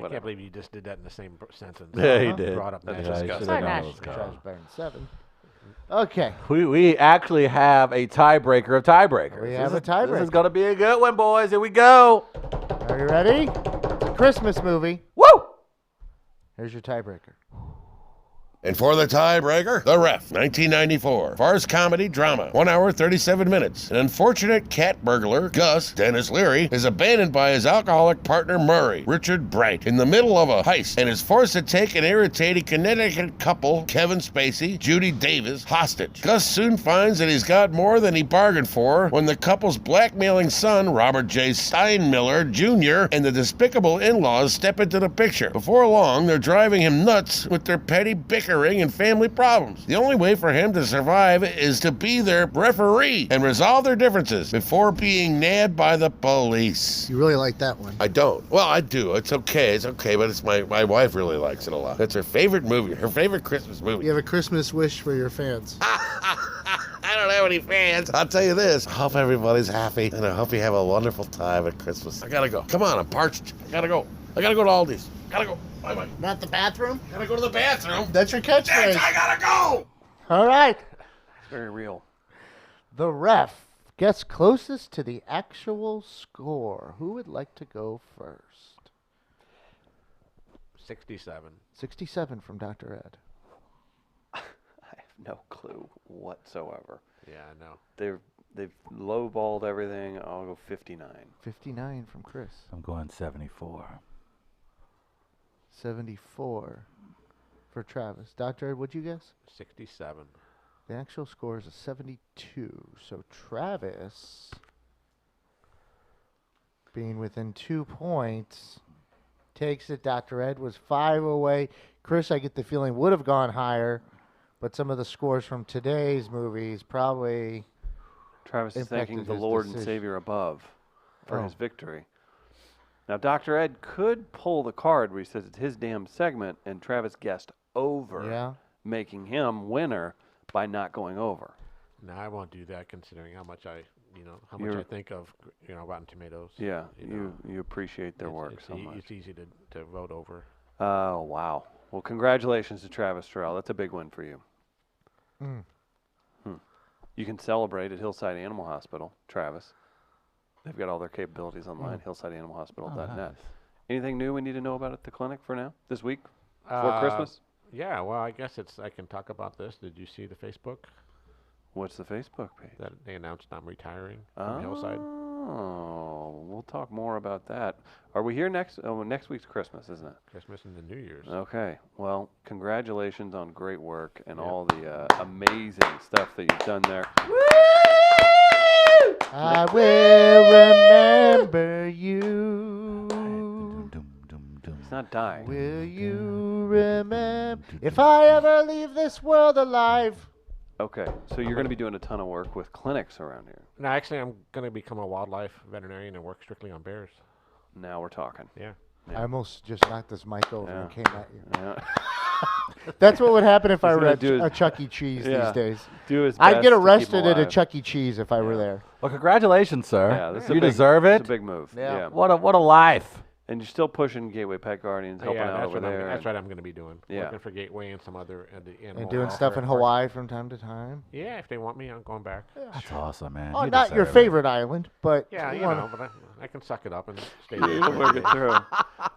whatever. believe you just did that in the same sentence. Yeah, he did. Brought up That's National you disgusting. should've Sorry, known Nash. it was Treasure's coming. better than 7. Okay. We actually have a tiebreaker of tiebreakers. We have This a tiebreaker. This is going to be a good one, boys. Here we go. Are you ready? It's a Christmas movie. Woo! Here's your tiebreaker. And for the tiebreaker, The Ref, 1994. Farce comedy drama, 1 hour, 37 minutes. An unfortunate cat burglar, Gus, Dennis Leary, is abandoned by his alcoholic partner Murray, Richard Bright, in the middle of a heist and is forced to take an irritating Connecticut couple, Kevin Spacey, Judy Davis, hostage. Gus soon finds that he's got more than he bargained for when the couple's blackmailing son, Robert J. Steinmiller Jr., and the despicable in-laws step into the picture. Before long, they're driving him nuts with their petty bickering and family problems. The only way for him to survive is to be their referee and resolve their differences before being nabbed by the police. You really like that one. I don't. Well, I do. It's okay, but it's my wife really likes it a lot. It's her favorite movie, her favorite Christmas movie. You have a Christmas wish for your fans. I don't have any fans. I'll tell you this. I hope everybody's happy, and I hope you have a wonderful time at Christmas. I gotta go. Come on, I'm parched. I gotta go. I gotta go to Aldi's. Gotta go. Bye-bye. Not the bathroom? Gotta go to the bathroom. That's your catchphrase. I gotta go. All right. It's very real. The Ref gets closest to the actual score. Who would like to go first? 67. 67 from Dr. Ed. I have no clue whatsoever. Yeah, I know. They've lowballed everything. I'll go 59. 59 from Chris. I'm going 74. 74 for Travis. Dr. Ed, what'd you guess? 67. The actual score is a 72. So Travis, being within 2 points, takes it. Dr. Ed was 5 away. Chris, I get the feeling, would have gone higher, but some of the scores from today's movies probably Travis is impacted thanking the his Lord and decision. Savior above for Oh. his victory. Now, Dr. Ed could pull the card where he says it's his damn segment, and Travis guessed over, Yeah. making him winner by not going over. No, I won't do that considering how much I You're- think of, Rotten Tomatoes. Yeah, You know, you appreciate their work it's so much. It's easy to vote over. Oh, wow. Well, congratulations to Travis Terrell. That's a big win for you. Mm. You can celebrate at Hillside Animal Hospital, Travis. They've got all their capabilities online, hillsideanimalhospital.net. nice. Anything new we need to know about at the clinic for now, this week, before Uh, Christmas? Yeah, well, I guess I can talk about this. Did you see the Facebook What's the Facebook page? that they announced I'm retiring from Hillside? Oh, we'll talk more about that. Are we here next? Oh, next week's Christmas, isn't it? Christmas and the New Year's. Okay. Well, congratulations on great work and Yep. all the amazing stuff that you've done there. I will remember you. Dum, dum, dum. He's not dying. Will you remember if I ever leave this world alive? Okay, so you're going to be doing a ton of work with clinics around here. No, actually, I'm going to become a wildlife veterinarian and work strictly on bears. Now we're talking. Yeah. I almost just knocked this mic over and Yeah. came at you. Yeah. That's what would happen if I He's were gonna at do his- a Chuck E. Cheese Yeah. these days. Do his I'd best get to keep arrested him at a alive. Chuck E. Cheese if I were there. Well, congratulations, sir. Yeah, this is a you big- deserve It's it. a big move. Yeah. Yeah. What a life. And you're still pushing Gateway Pet Guardians, helping yeah, out that's over what there. that's what I'm going to be doing. Yeah. Working for Gateway and some other the animal And doing stuff in welfare Hawaii from time to time. Yeah, if they want me, I'm going back. That's awesome, man. Oh, You not your deserve it. favorite island, but Yeah, you one- know, but I can suck it up and stay Yeah, there. you'll work it through.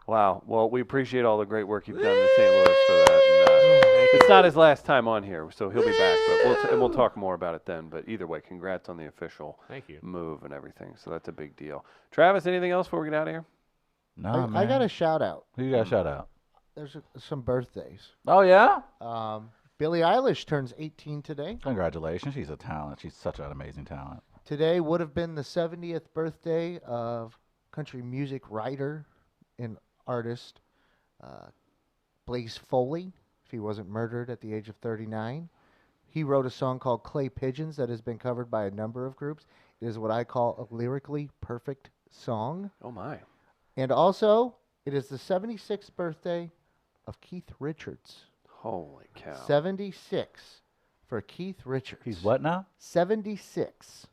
Wow. Well, we appreciate all the great work you've done in St. Louis for that. And, it's not his last time on here, so he'll be back. But we'll talk more about it then. But either way, congrats on the official Thank you. move and everything. So that's a big deal. Travis, anything else before we get out of here? No, I man. got a shout out. Who you got to shout out? There's some birthdays. Oh, yeah? Billie Eilish turns 18 today. Congratulations. She's a talent. She's such an amazing talent. Today would have been the 70th birthday of country music writer and artist Blaze Foley, if he wasn't murdered at the age of 39. He wrote a song called Clay Pigeons that has been covered by a number of groups. It is what I call a lyrically perfect song. Oh, my. And also, it is the 76th birthday of Keith Richards. Holy cow. 76 for Keith Richards. He's what now? 76.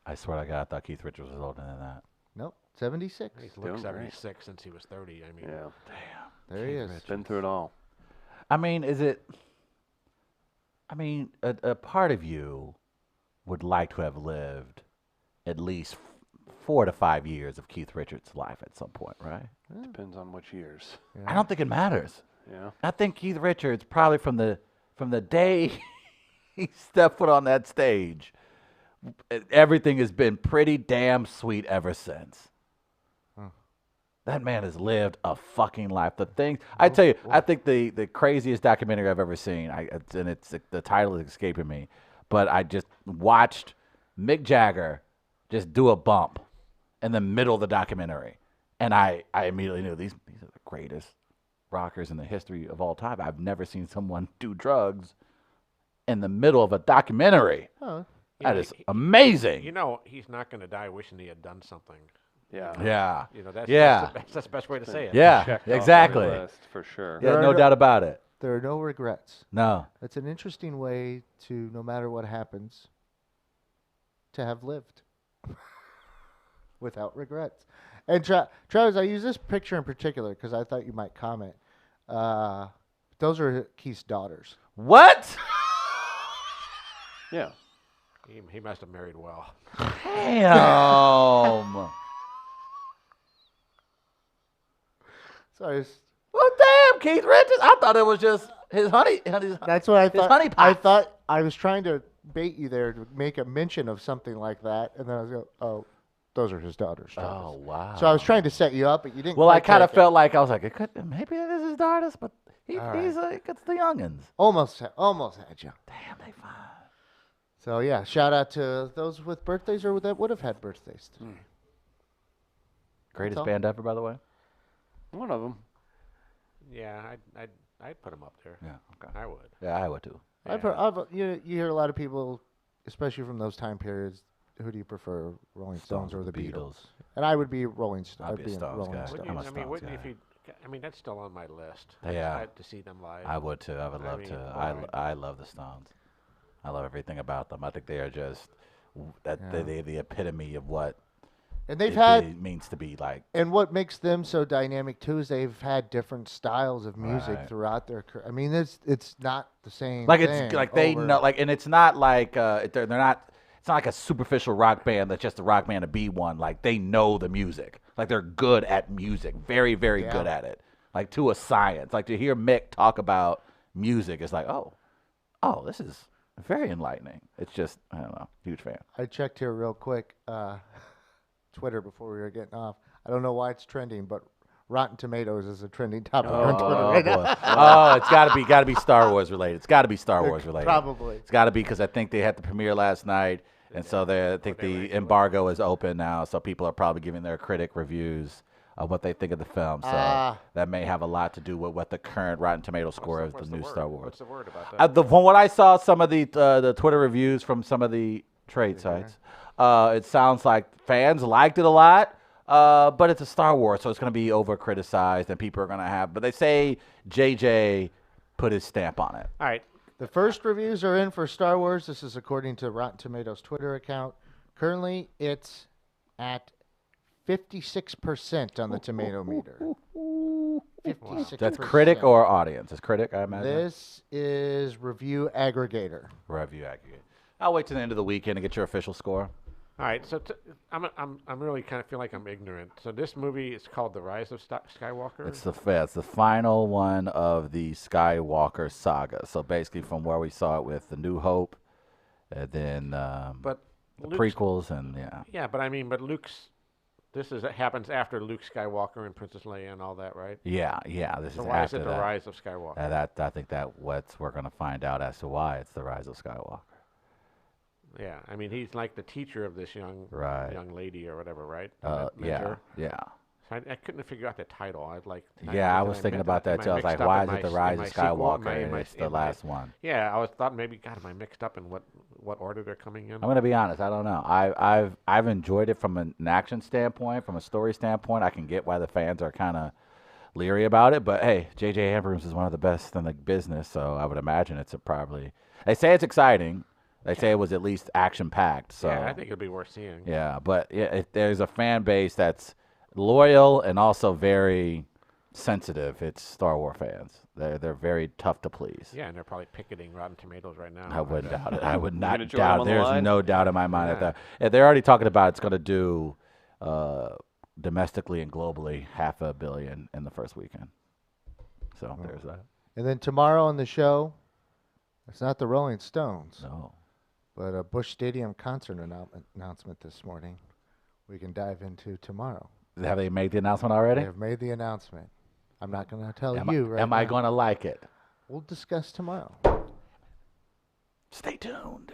I swear to God, I thought Keith Richards was older than that. Nope, 76. He's Doing looked great. 76 since he was 30. I mean, Yeah. There he is. Been through it all. I mean, is it I mean, a part of you would like to have lived at least 4 to 5 years of Keith Richards' life at some point, right? Depends on which years. I don't think it matters. Yeah. I think Keith Richards probably from the day he stepped foot on that stage, everything has been pretty damn sweet ever since. That man has lived a fucking life. The thing I tell you, I think the craziest documentary I've ever seen. The title is escaping me, but I just watched Mick Jagger just do a bump in the middle of the documentary, and I immediately knew these are the greatest rockers in the history of all time. I've never seen someone do drugs in the middle of a documentary. That is amazing. You know, he's not going to die wishing he had done something. Yeah. Yeah. You know, that's the best way to say it. Yeah, Checked off the exactly. list for sure. Yeah, no doubt about it. There are no regrets. No. That's an interesting way to, no matter what happens, to have lived without regrets. And Travis, I use this picture in particular because I thought you might comment. Those are Keith's daughters. What? Yeah. He must have married well. Damn. Sorry. Well, damn, Keith Richards. I thought it was just his honey. That's what I his thought. honey I pots. thought I was trying to bait you there to make a mention of something like that, and then I was going, "Oh, those are his daughters." Oh, wow. So I was trying to set you up, but you didn't. Well, I quite kind of take it. felt like I was like, maybe it is his daughters, but he's right. like, it's the youngins. almost had you. Damn, they fine. So yeah, shout out to those with birthdays or that would have had birthdays. Greatest all. band ever, by the way. One of them. Yeah, I'd put him up there. Yeah, okay. I would. Yeah, I would too. You hear a lot of people, especially from those time periods. Who do you prefer, Rolling Stones or the Beatles? And I would be Rolling Stones. I'd be a Stones guy. Stone. I'm a I mean, Stones wouldn't guy. if you? I mean, that's still on my list. Yeah. I'd to see them live. I would too. I would love mean, to. boy. I love the Stones. I love everything about them. I think they are just they're the epitome of what And they've it had, means to be like. and what makes them so dynamic too is they've had different styles of music Right. throughout their career. I mean, it's not the same. Like thing it's like they over- know, like, and it's not like they're not. It's not like a superficial rock band that's just a rock band to be one. Like they know the music. Like they're good at music. Very, very Yeah. good at it. Like to a science. Like to hear Mick talk about music is like, oh, this is very enlightening. It's just I don't know, huge fan. I checked here real quick, Twitter before we were getting off. I don't know why it's trending, but Rotten Tomatoes is a trending topic on Twitter right now. Oh, it's got to be Star Wars related. It's got to be Star Wars related. Probably. It's got to be because I think they had the premiere last night, and so I think the embargo is open now, so people are probably giving their critic reviews of what they think of the film. So that may have a lot to do with what the current Rotten Tomato score of the new Star Wars. What's the word about that? From what I saw, some of the Twitter reviews from some of the trade sites, it sounds like fans liked it a lot. But it's a Star Wars, so it's going to be over criticized, and people are going to have. But they say JJ put his stamp on it. All right. The first reviews are in for Star Wars. This is according to Rotten Tomatoes Twitter account. Currently, it's at 56% on the tomato meter. 56%. That's critic or audience? It's critic, I imagine. This is review aggregator. Review aggregate. I'll wait till the end of the weekend to get your official score. All right. So I'm really kind of feel like I'm ignorant. So this movie is called The Rise of Skywalker. It's the final one of the Skywalker saga. So basically, from where we saw it with The New Hope, and then but the Luke's- prequels, and yeah. Yeah, but I mean, Luke's. Happens after Luke Skywalker and Princess Leia and all that, right? Yeah. This So is why is after it The that. Rise of Skywalker? I think that we're going to find out as to why it's the Rise of Skywalker. Yeah, I mean, he's like the teacher of this young lady or whatever, right? Yeah. So I couldn't figure out the title. I'd like. Yeah, I was thinking about that too. I was like, why is it the Rise of Skywalker? And it's the last one. Yeah, I thought maybe, God, am I mixed up in what order they're coming in? I'm gonna be honest. I don't know. I've enjoyed it from an action standpoint, from a story standpoint. I can get why the fans are kind of leery about it, but hey, J.J. Abrams is one of the best in the business, so I would imagine it's probably. They say it's exciting. They say it was at least action packed. So yeah, I think it'd be worth seeing. yeah, but if there's a fan base that's loyal and also very sensitive, it's Star Wars fans. They're very tough to please. Yeah, and they're probably picketing Rotten Tomatoes right now. I wouldn't doubt it. I would You're not gonna join them doubt. on the There's line? no doubt in my mind Yeah. that they're already talking about it's going to do domestically and globally $500 million in the first weekend. So there's that. And then tomorrow on the show, it's not the Rolling Stones, No. but a Busch Stadium concert announcement this morning. We can dive into tomorrow. Have they made the announcement already? They have made the announcement. I'm not going to tell Am you right am now. I going to like it? We'll discuss tomorrow. Stay tuned.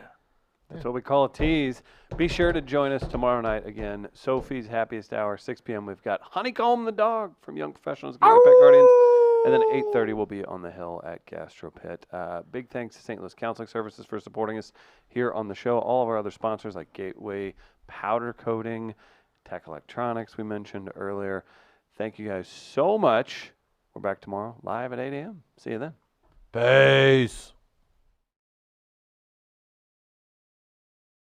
That's what we call a tease. Be sure to join us tomorrow night again. Sophie's Happiest Hour, 6 p.m. We've got Honeycomb the dog from Young Professionals, Pet Guardians. And then 8:30 we'll be on the hill at Gastro Pit. Big thanks to St. Louis Counseling Services for supporting us here on the show. All of our other sponsors like Gateway Powder Coating, Tech Electronics we mentioned earlier. Thank you guys so much. We're back tomorrow live at 8 a.m. See you then. Peace.